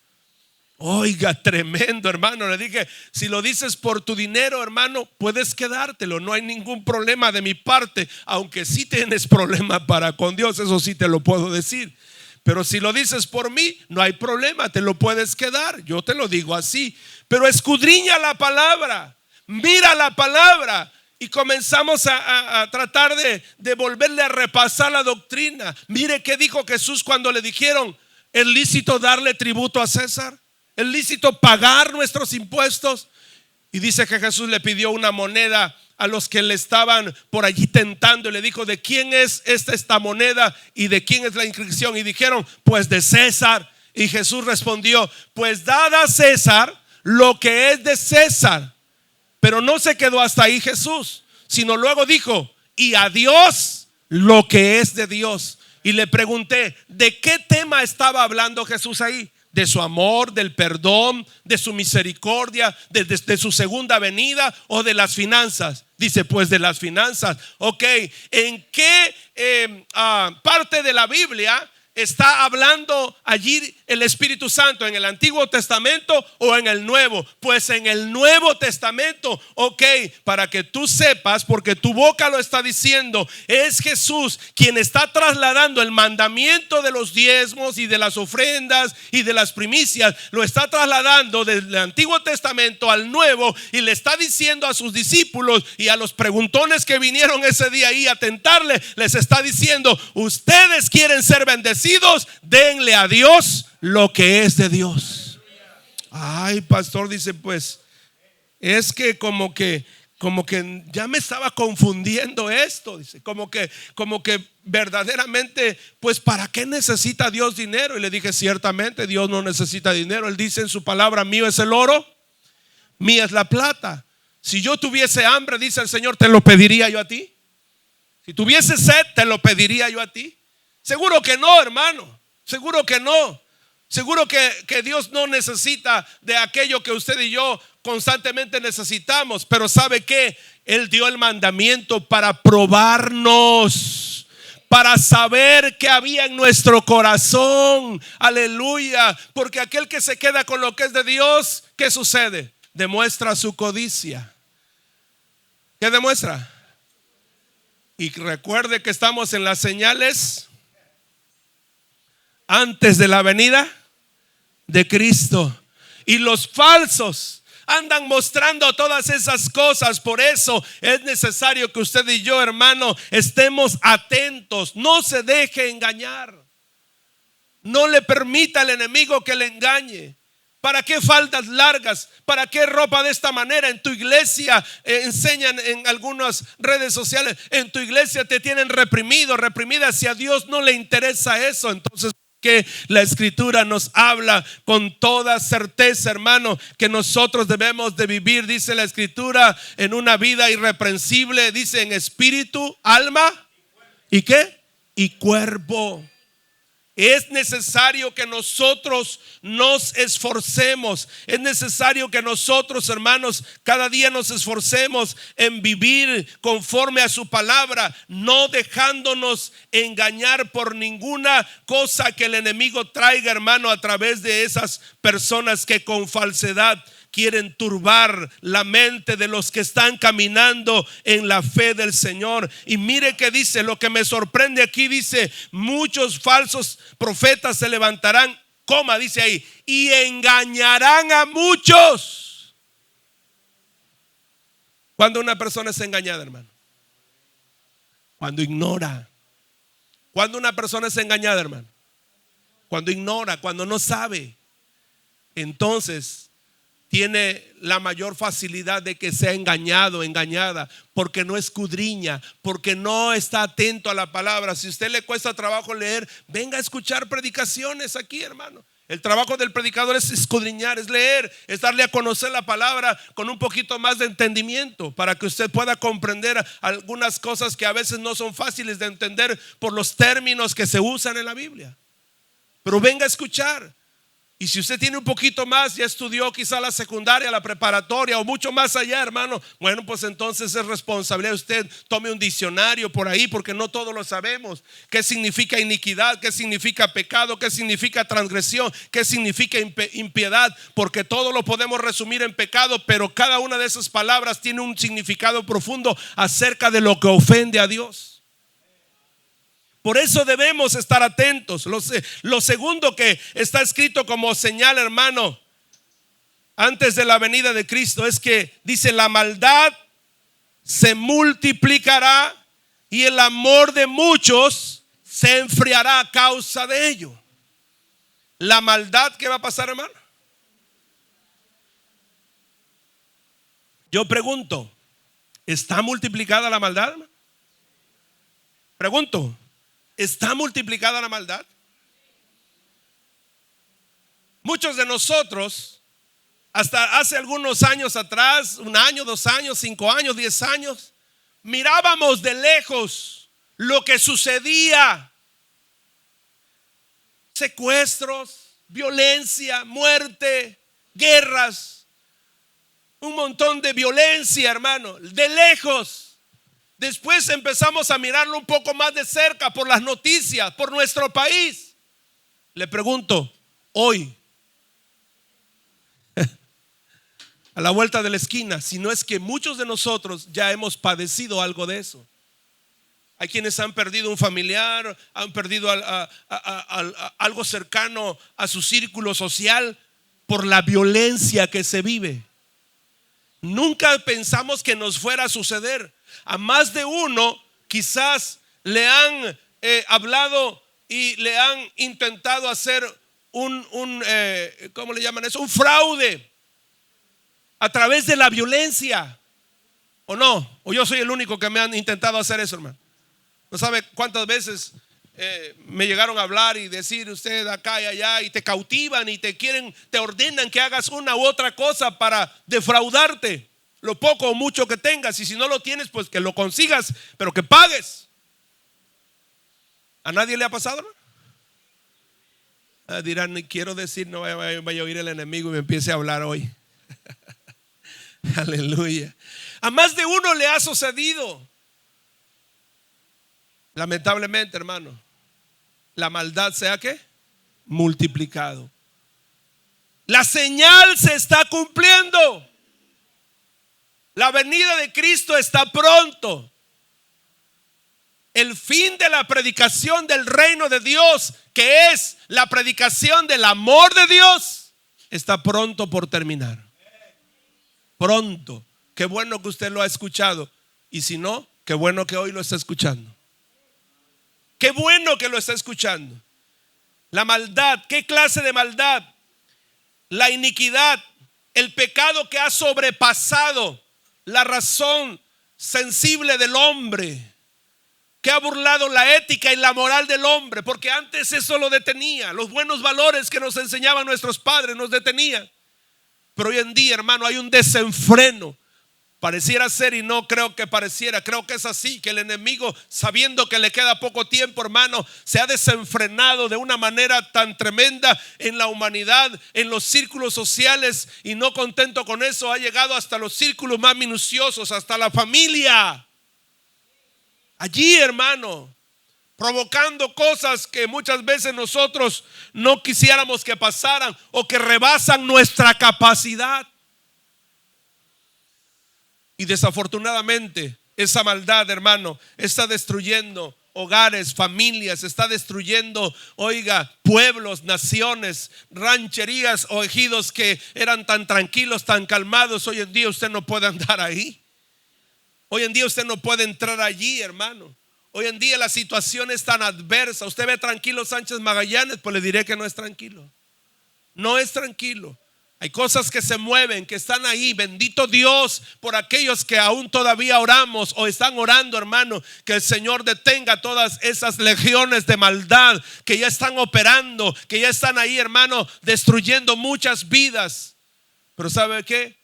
Oiga, tremendo, hermano. Le dije: si lo dices por tu dinero, hermano, puedes quedártelo, no hay ningún problema de mi parte, aunque sí tienes problema para con Dios, eso sí te lo puedo decir. Pero si lo dices por mí, no hay problema, te lo puedes quedar. Yo te lo digo así. Pero escudriña la palabra, mira la palabra. Y comenzamos a tratar de volverle a repasar la doctrina. Mire qué dijo Jesús cuando le dijeron: ¿es lícito darle tributo a César? ¿Es lícito pagar nuestros impuestos? Y dice que Jesús le pidió una moneda a los que le estaban por allí tentando, y le dijo: ¿de quién es esta moneda y de quién es la inscripción? Y dijeron: pues de César. Y Jesús respondió: pues dad a César lo que es de César. Pero no se quedó hasta ahí Jesús, sino luego dijo: y a Dios lo que es de Dios. Y le pregunté: ¿de qué tema estaba hablando Jesús ahí? ¿De su amor, del perdón, de su misericordia, de su segunda venida, o de las finanzas? Dice: pues de las finanzas. Ok, ¿en qué parte de la Biblia está hablando allí el Espíritu Santo? ¿En el Antiguo Testamento o en el Nuevo? Pues en el Nuevo Testamento. Ok, para que tú sepas, porque tu boca lo está diciendo, es Jesús quien está trasladando el mandamiento de los diezmos y de las ofrendas y de las primicias. Lo está trasladando del Antiguo Testamento al Nuevo, y le está diciendo a sus discípulos y a los preguntones que vinieron ese día ahí a tentarle, les está diciendo: ustedes quieren ser bendecidos, denle a Dios lo que es de Dios. Ay, pastor, dice: pues es que como que ya me estaba confundiendo esto. Dice: como que verdaderamente, pues ¿para qué necesita Dios dinero? Y le dije: ciertamente Dios no necesita dinero. Él dice en su palabra: mío es el oro, mía es la plata. Si yo tuviese hambre, dice el Señor, ¿te lo pediría yo a ti? Si tuviese sed, ¿te lo pediría yo a ti? Seguro que no, hermano. Seguro que no. Seguro que Dios no necesita de aquello que usted y yo constantemente necesitamos. Pero ¿sabe qué? Él dio el mandamiento para probarnos, para saber qué había en nuestro corazón. Aleluya. Porque aquel que se queda con lo que es de Dios, ¿qué sucede? Demuestra su codicia. ¿Qué demuestra? Y recuerde que estamos en las señales antes de la venida de Cristo. Y los falsos andan mostrando todas esas cosas. Por eso es necesario que usted y yo, hermano, estemos atentos. No se deje engañar. No le permita al enemigo que le engañe. ¿Para qué faldas largas? ¿Para qué ropa de esta manera? En tu iglesia enseñan en algunas redes sociales, en tu iglesia te tienen reprimido, reprimida. Si a Dios no le interesa eso, entonces que la escritura nos habla con toda certeza, hermano, que nosotros debemos de vivir, dice la escritura, en una vida irreprensible, dice en espíritu, alma y ¿qué? Y cuerpo. Es necesario que nosotros nos esforcemos. Es necesario que nosotros, hermanos, cada día nos esforcemos en vivir conforme a su palabra, no dejándonos engañar por ninguna cosa que el enemigo traiga, hermano, a través de esas personas que con falsedad quieren turbar la mente de los que están caminando en la fe del Señor. Y mire que dice, lo que me sorprende aquí, dice, muchos falsos profetas se levantarán, coma, dice ahí, y engañarán a muchos. Cuando una persona es engañada, hermano, cuando ignora. Cuando una persona es engañada, hermano, cuando ignora, cuando no sabe, entonces tiene la mayor facilidad de que sea engañado, engañada, porque no escudriña, porque no está atento a la palabra. Si a usted le cuesta trabajo leer, venga a escuchar predicaciones aquí, hermano. El trabajo del predicador es escudriñar, es leer, es darle a conocer la palabra con un poquito más de entendimiento, para que usted pueda comprender algunas cosas que a veces no son fáciles de entender por los términos que se usan en la Biblia. Pero venga a escuchar. Y si usted tiene un poquito más, ya estudió quizá la secundaria, la preparatoria o mucho más allá, hermano, bueno, pues entonces es responsabilidad de usted. Tome un diccionario por ahí, porque no todos lo sabemos. ¿Qué significa iniquidad? ¿Qué significa pecado? ¿Qué significa transgresión? ¿Qué significa impiedad? Porque todo lo podemos resumir en pecado, pero cada una de esas palabras tiene un significado profundo acerca de lo que ofende a Dios. Por eso debemos estar atentos. Lo segundo que está escrito como señal, hermano, antes de la venida de Cristo, es que dice: la maldad se multiplicará y el amor de muchos se enfriará a causa de ello. La maldad, ¿qué va a pasar, hermano? Yo pregunto, ¿está multiplicada la maldad, hermano? Pregunto, ¿está multiplicada la maldad? Muchos de nosotros, hasta hace algunos años atrás, 1 año, 2 años, 5 años, 10 años, mirábamos de lejos lo que sucedía: secuestros, violencia, muerte, guerras, un montón de violencia, hermano, de lejos. Después empezamos a mirarlo un poco más de cerca por las noticias, por nuestro país. Le pregunto, hoy, a la vuelta de la esquina, si no es que muchos de nosotros ya hemos padecido algo de eso. Hay quienes han perdido un familiar, han perdido algo cercano a su círculo social por la violencia que se vive. Nunca pensamos que nos fuera a suceder. A más de uno quizás le han hablado y le han intentado hacer ¿cómo le llaman eso? Un fraude a través de la violencia. ¿O no? ¿O yo soy el único que me han intentado hacer eso, hermano? No sabe cuántas veces me llegaron a hablar y decir usted acá y allá, y te cautivan y te ordenan que hagas una u otra cosa para defraudarte lo poco o mucho que tengas, y si no lo tienes, pues que lo consigas, pero que pagues. ¿A nadie le ha pasado, no? Dirán, no quiero decir, no vaya a oír el enemigo y me empiece a hablar hoy. Aleluya. A más de uno le ha sucedido. Lamentablemente, hermano, la maldad se ha ¿qué? Multiplicado. La señal se está cumpliendo. La venida de Cristo está pronto. El fin de la predicación del reino de Dios, que es la predicación del amor de Dios, está pronto por terminar. Pronto. Qué bueno que usted lo ha escuchado. Y si no, qué bueno que hoy lo está escuchando. Qué bueno que lo está escuchando. La maldad, ¿qué clase de maldad? la iniquidad, el pecado que ha sobrepasado la razón sensible del hombre, que ha burlado la ética y la moral del hombre, porque antes eso lo detenía, los buenos valores que nos enseñaban nuestros padres nos detenían. Pero hoy en día, hermano, hay un desenfreno. Pareciera ser, y no creo que pareciera, creo que es así, que el enemigo, sabiendo que le queda poco tiempo, hermano, se ha desenfrenado de una manera tan tremenda en la humanidad, en los círculos sociales, y no contento con eso, ha llegado hasta los círculos más minuciosos, hasta la familia. Allí, hermano, provocando cosas que muchas veces nosotros no quisiéramos que pasaran o que rebasan nuestra capacidad. Y desafortunadamente esa maldad, hermano, está destruyendo hogares, familias, está destruyendo, oiga, pueblos, naciones, rancherías o ejidos que eran tan tranquilos, tan calmados. Hoy en día usted no puede andar ahí. Hoy en día usted no puede entrar allí, hermano. Hoy en día la situación es tan adversa. Usted ve tranquilo Sánchez Magallanes, pues le diré que no es tranquilo. No es tranquilo. Hay cosas que se mueven, que están ahí. Bendito Dios por aquellos que aún todavía oramos o están orando, hermano, que el Señor detenga todas esas legiones de maldad que ya están operando, que ya están ahí, hermano, destruyendo muchas vidas. Pero ¿sabe qué?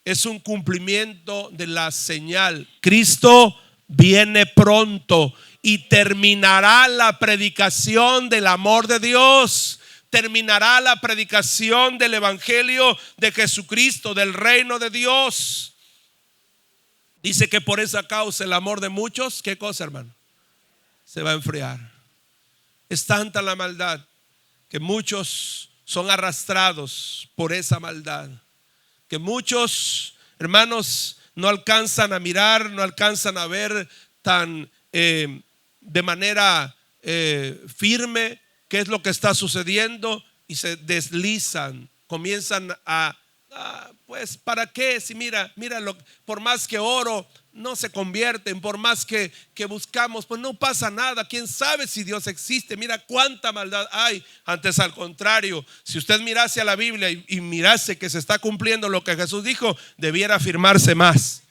Es un cumplimiento de la señal. Cristo viene pronto y terminará la predicación del amor de Dios. Terminará la predicación del evangelio de Jesucristo, del reino de Dios. Dice que por esa causa el amor de muchos, ¿qué cosa, hermano? Se va a enfriar. Es tanta la maldad que muchos son arrastrados por esa maldad, que muchos, hermanos, no alcanzan a mirar, no alcanzan a ver tan de manera firme qué es lo que está sucediendo, y se deslizan, comienzan a pues ¿para qué? Si mira, por más que oro no se convierten, por más que buscamos, pues no pasa nada. ¿Quién sabe si Dios existe? Mira cuánta maldad hay. Antes, al contrario, si usted mirase a la Biblia y mirase que se está cumpliendo lo que Jesús dijo, debiera afirmarse más,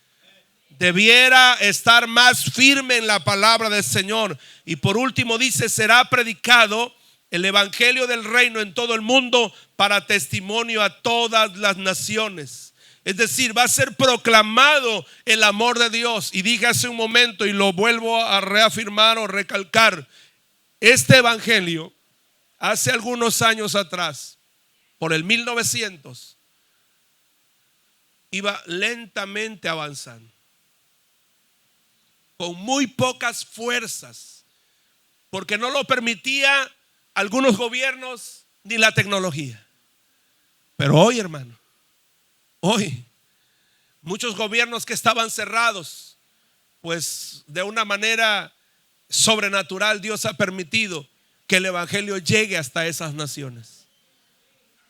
debiera estar más firme en la palabra del Señor. Y por último dice: será predicado el evangelio del reino en todo el mundo para testimonio a todas las naciones. Es decir, va a ser proclamado el amor de Dios. Y dije hace un momento, y lo vuelvo a reafirmar o recalcar, este evangelio hace algunos años atrás, por el 1900, iba lentamente avanzando, con muy pocas fuerzas, porque no lo permitía algunos gobiernos ni la tecnología. Pero hoy, hermano, hoy muchos gobiernos que estaban cerrados, pues de una manera sobrenatural Dios ha permitido que el evangelio llegue hasta esas naciones.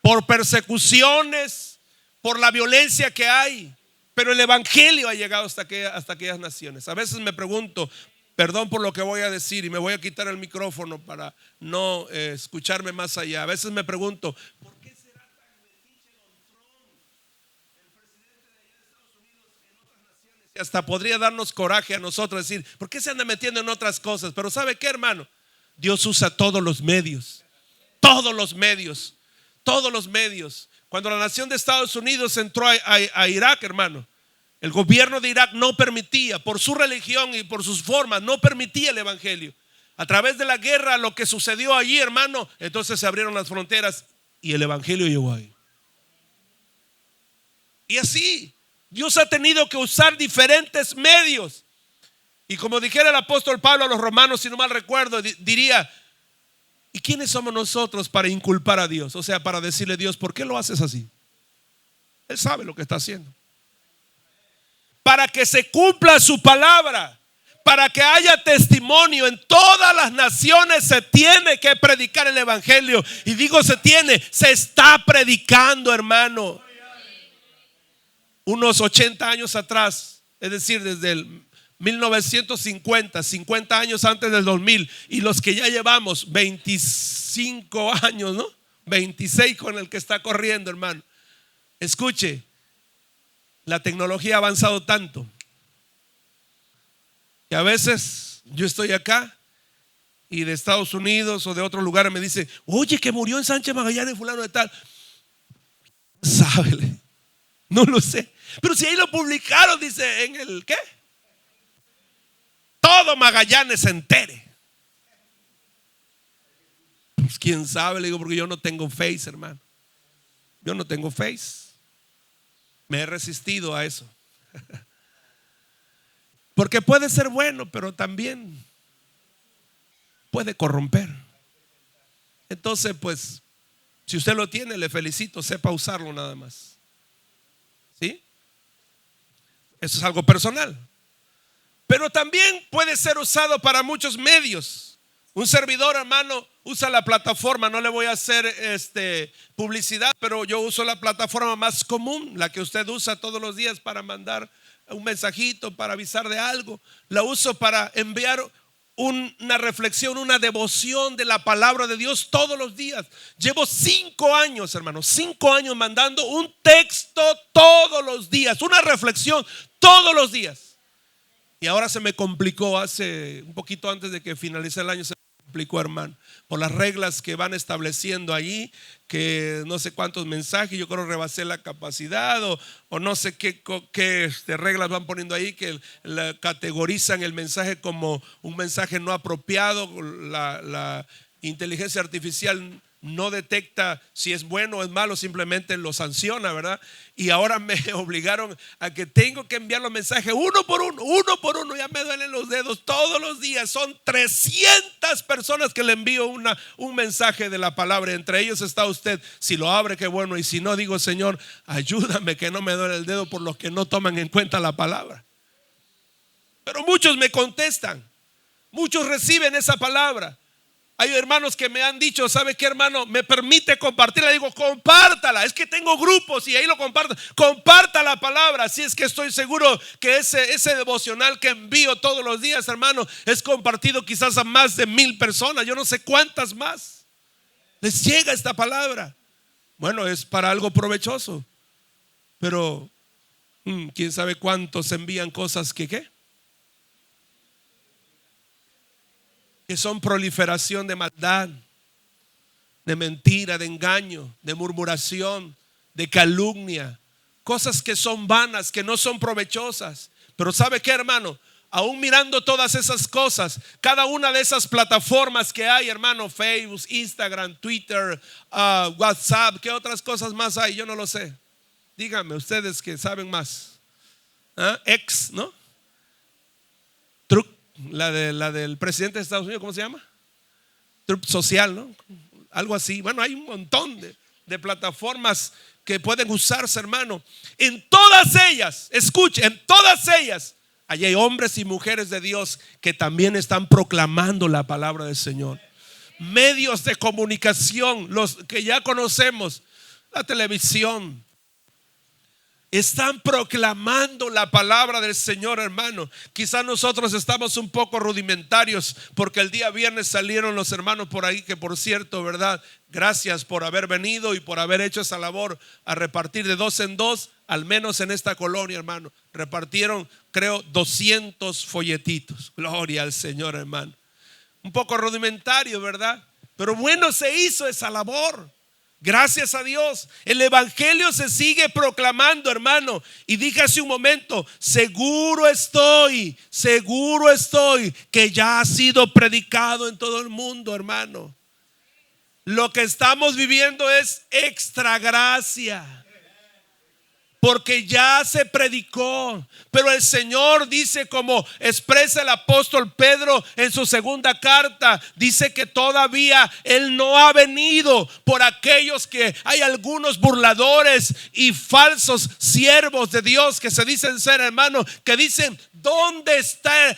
Por persecuciones, por la violencia que hay, pero el evangelio ha llegado hasta aquellas naciones. A veces me pregunto, perdón por lo que voy a decir, y me voy a quitar el micrófono para no escucharme más allá. A veces me pregunto, ¿por qué será tan metiche Don Trump, el presidente de allá de Estados Unidos, en otras naciones? Y hasta podría darnos coraje a nosotros decir, ¿por qué se anda metiendo en otras cosas? Pero ¿sabe qué, hermano? Dios usa todos los medios. Todos los medios. Todos los medios. Cuando la nación de Estados Unidos entró a Irak, hermano, el gobierno de Irak no permitía, por su religión y por sus formas, no permitía el evangelio. A través de la guerra, lo que sucedió allí, hermano, entonces se abrieron las fronteras y el evangelio llegó ahí. Y así, Dios ha tenido que usar diferentes medios. Y como dijera el apóstol Pablo a los romanos, si no mal recuerdo, diría: ¿y quiénes somos nosotros para inculpar a Dios? O sea, para decirle: Dios, ¿por qué lo haces así? Él sabe lo que está haciendo. Para que se cumpla su palabra, para que haya testimonio en todas las naciones, se tiene que predicar el evangelio. Y digo se está predicando, hermano. Unos 80 años atrás, es decir, desde el 1950, 50 años antes del 2000, y los que ya llevamos 25 años, ¿no? 26 con el que está corriendo, hermano. Escuche, la tecnología ha avanzado tanto que a veces yo estoy acá y de Estados Unidos o de otros lugares me dicen: oye, que murió en Sánchez Magallanes fulano de tal. Sábele, no lo sé. Pero si ahí lo publicaron, dice en el ¿qué? Todo Magallanes se entere. Pues quién sabe, le digo, porque yo no tengo Face, hermano. Yo no tengo Face. Me he resistido a eso. Porque puede ser bueno, pero también puede corromper. Entonces, pues, si usted lo tiene, le felicito, sepa usarlo nada más. ¿Sí? Eso es algo personal. Pero también puede ser usado para muchos medios. Un servidor, hermano, usa la plataforma. No le voy a hacer publicidad, pero yo uso la plataforma más común, la que usted usa todos los días para mandar un mensajito, para avisar de algo. La uso para enviar una reflexión, una devoción de la palabra de Dios todos los días. Llevo 5 años, hermano, 5 años mandando un texto todos los días, una reflexión todos los días. Y ahora se me complicó, hace un poquito antes de que finalice el año, se me complicó, hermano, por las reglas que van estableciendo allí, que no sé cuántos mensajes, yo creo rebasé la capacidad o no sé qué reglas van poniendo ahí, que categorizan el mensaje como un mensaje no apropiado. La inteligencia artificial no detecta si es bueno o es malo, simplemente lo sanciona, ¿verdad? Y ahora me obligaron a que tengo que enviar los mensajes uno por uno. Ya me duelen los dedos todos los días. Son 300 personas que le envío un mensaje de la palabra. Entre ellos está usted. Si lo abre, qué bueno. Y si no, digo: Señor, ayúdame que no me duele el dedo por los que no toman en cuenta la palabra. Pero muchos me contestan, muchos reciben esa palabra. Hay hermanos que me han dicho: ¿sabe qué, hermano? ¿Me permite compartirla? Digo: compártala. Es que tengo grupos y ahí lo comparto. Comparta la palabra. Así es que estoy seguro que ese devocional que envío todos los días, hermano, es compartido quizás a más de 1000 personas. Yo no sé cuántas más les llega esta palabra. Bueno, es para algo provechoso. Pero quién sabe cuántos envían cosas que son proliferación de maldad, de mentira, de engaño, de murmuración, de calumnia, cosas que son vanas, que no son provechosas. Pero ¿sabe qué, hermano? Aún mirando todas esas cosas, cada una de esas plataformas que hay, hermano, Facebook, Instagram, Twitter, WhatsApp, ¿qué otras cosas más hay? Yo no lo sé. Díganme ustedes que saben más. X, ¿no? La del presidente de Estados Unidos, ¿cómo se llama? Truth social, ¿no? Algo así. Bueno, hay un montón de plataformas que pueden usarse, hermano. En todas ellas, escuche, en todas ellas, allí hay hombres y mujeres de Dios que también están proclamando la palabra del Señor. Medios de comunicación, los que ya conocemos, la televisión, están proclamando la palabra del Señor, hermano. Quizás nosotros estamos un poco rudimentarios, porque el día viernes salieron los hermanos por ahí, que por cierto, ¿verdad? Gracias por haber venido y por haber hecho esa labor a repartir de 2 en 2, al menos en esta colonia, hermano. Repartieron, creo, 200 folletitos. Gloria al Señor, hermano. Un poco rudimentario, ¿verdad? Pero bueno, se hizo esa labor. Gracias a Dios. El evangelio se sigue proclamando, hermano. Y dije hace un momento: seguro estoy que ya ha sido predicado en todo el mundo, hermano. Lo que estamos viviendo es extra gracia, porque ya se predicó. Pero el Señor dice, como expresa el apóstol Pedro en su segunda carta, dice que todavía Él no ha venido por aquellos que hay algunos burladores y falsos siervos de Dios que se dicen ser hermanos, que dicen: ¿dónde está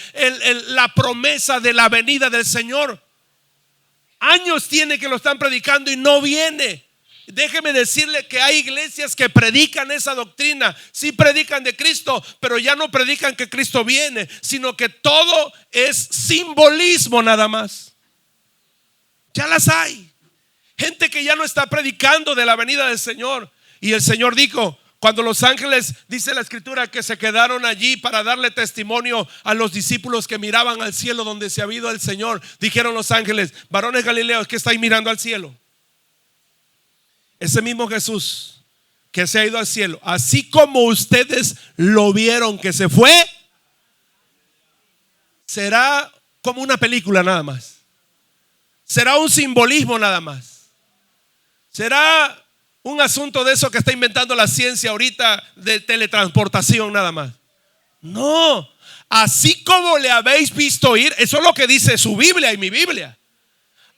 la promesa de la venida del Señor? Años tiene que lo están predicando y no viene. Déjeme decirle que hay iglesias que predican esa doctrina. Sí predican de Cristo, pero ya no predican que Cristo viene, sino que todo es simbolismo nada más. Ya las hay. gente que ya no está predicando de la venida del Señor. Y el Señor dijo, cuando los ángeles, dice la escritura, que se quedaron allí para darle testimonio a los discípulos que miraban al cielo donde se había ido el Señor, dijeron los ángeles: varones galileos, ¿qué estáis mirando al cielo? Ese mismo Jesús que se ha ido al cielo, así como ustedes lo vieron que se fue, será como una película nada más. Será un simbolismo nada más. Será un asunto de eso que está inventando la ciencia ahorita, de teletransportación nada más. No, así como le habéis visto ir, eso es lo que dice su Biblia y mi Biblia.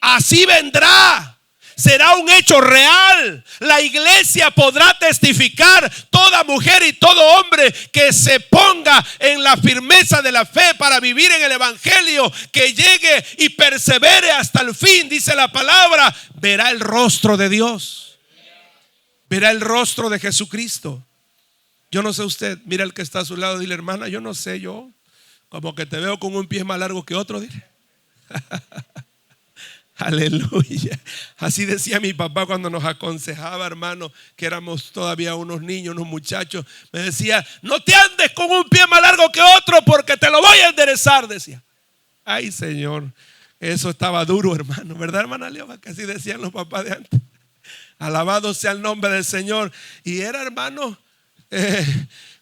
Así vendrá. Será un hecho real. La iglesia podrá testificar, toda mujer y todo hombre que se ponga en la firmeza de la fe para vivir en el evangelio, que llegue y persevere hasta el fin, dice la palabra, verá el rostro de Dios. Verá el rostro de Jesucristo. Yo no sé usted, mira el que está a su lado, dile: hermana, yo no sé, yo como que te veo con un pie más largo que otro, dile. Aleluya. Así decía mi papá cuando nos aconsejaba, hermano, que éramos todavía unos niños, unos muchachos. Me decía: no te andes con un pie más largo que otro, porque te lo voy a enderezar, decía. Ay, Señor, eso estaba duro, hermano, ¿verdad, hermana Leoba? Que así decían los papás de antes. Alabado sea el nombre del Señor. Y era, hermano,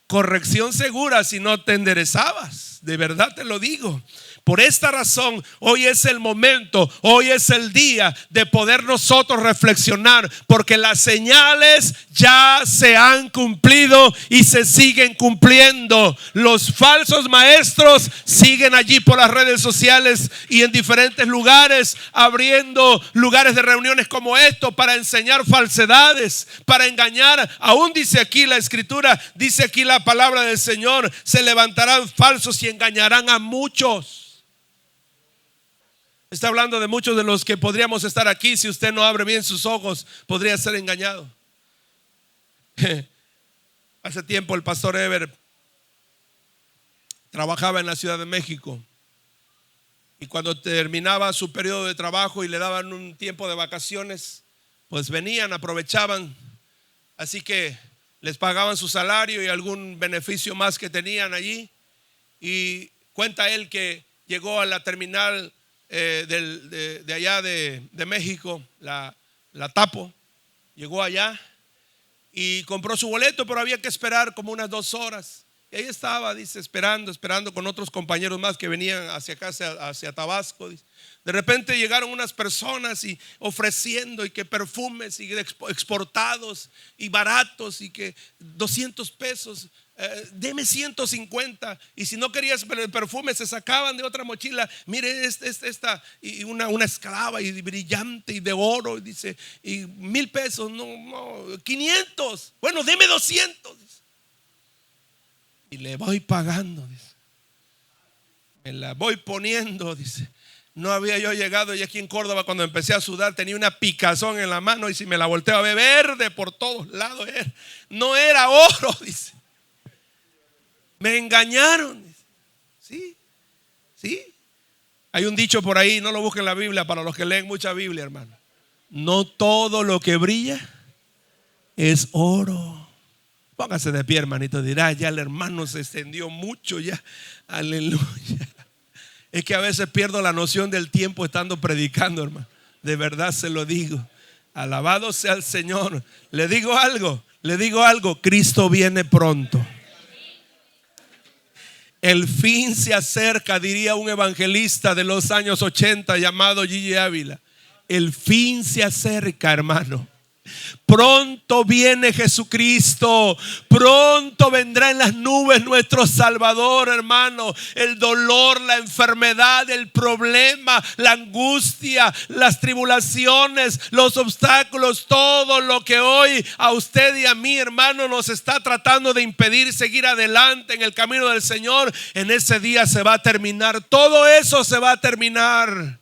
corrección segura si no te enderezabas. De verdad te lo digo. Por esta razón, hoy es el momento, hoy es el día de poder nosotros reflexionar, porque las señales ya se han cumplido y se siguen cumpliendo. Los falsos maestros siguen allí por las redes sociales y en diferentes lugares, abriendo lugares de reuniones como esto para enseñar falsedades, para engañar. Aún dice aquí la escritura, dice aquí la palabra del Señor: se levantarán falsos y engañarán a muchos. Está hablando de muchos de los que podríamos estar aquí. Si usted no abre bien sus ojos, podría ser engañado. Hace tiempo el pastor Ever trabajaba en la Ciudad de México, y cuando terminaba su periodo de trabajo y le daban un tiempo de vacaciones, pues venían, aprovechaban, así que les pagaban su salario y algún beneficio más que tenían allí. Y cuenta él que llegó a la terminal de allá de México, la Tapo. Llegó allá y compró su boleto, pero había que esperar como unas 2 horas. Y ahí estaba, dice, esperando con otros compañeros más que venían hacia acá, hacia Tabasco. Dice. De repente llegaron unas personas y ofreciendo, y que perfumes y exportados y baratos, y que 200 pesos, deme 150. Y si no querías el perfume, se sacaban de otra mochila: mire esta, y una esclava y brillante y de oro, y dice, y 1000 pesos, no, 500, bueno, deme 200. Dice. Y le voy pagando, dice. Me la voy poniendo, dice. No había yo llegado y aquí en Córdoba, cuando empecé a sudar, tenía una picazón en la mano, y si me la volteo a ver, verde por todos lados. No era oro, dice. Me engañaron. Sí. Hay un dicho por ahí, no lo busquen en la Biblia, para los que leen mucha Biblia, hermano: no todo lo que brilla es oro. Póngase de pie, hermanito. Dirá: ya el hermano se extendió mucho ya. Aleluya. Es que a veces pierdo la noción del tiempo estando predicando, hermano. De verdad se lo digo. Alabado sea el Señor. Le digo algo. Cristo viene pronto. El fin se acerca, diría un evangelista de los años 80 llamado Gigi Ávila. El fin se acerca, hermano. Pronto viene Jesucristo. Pronto vendrá en las nubes nuestro Salvador, hermano. El dolor, la enfermedad, el problema, la angustia, las tribulaciones, los obstáculos, todo lo que hoy a usted y a mí, hermano, nos está tratando de impedir seguir adelante en el camino del Señor, en ese día se va a terminar. Todo eso se va a terminar.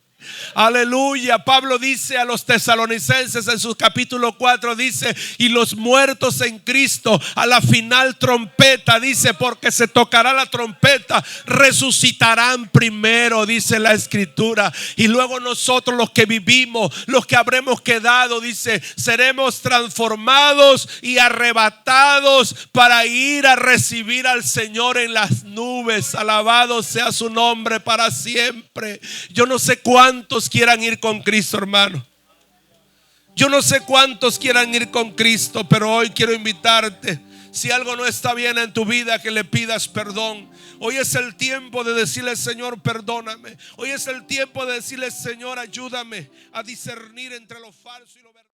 Aleluya. Pablo dice a los tesalonicenses en su capítulo 4, dice: y los muertos en Cristo a la final trompeta, dice, porque se tocará la trompeta, resucitarán primero, dice la escritura, y luego nosotros los que vivimos, los que habremos quedado, dice, seremos transformados y arrebatados para ir a recibir al Señor en las nubes. Alabado sea su nombre para siempre. Yo no sé cuántos quieran ir con Cristo, hermano. Yo no sé cuántos quieran ir con Cristo, pero hoy quiero invitarte. Si algo no está bien en tu vida, que le pidas perdón. Hoy es el tiempo de decirle: Señor, perdóname. Hoy es el tiempo de decirle: Señor, ayúdame a discernir entre lo falso y lo verdadero.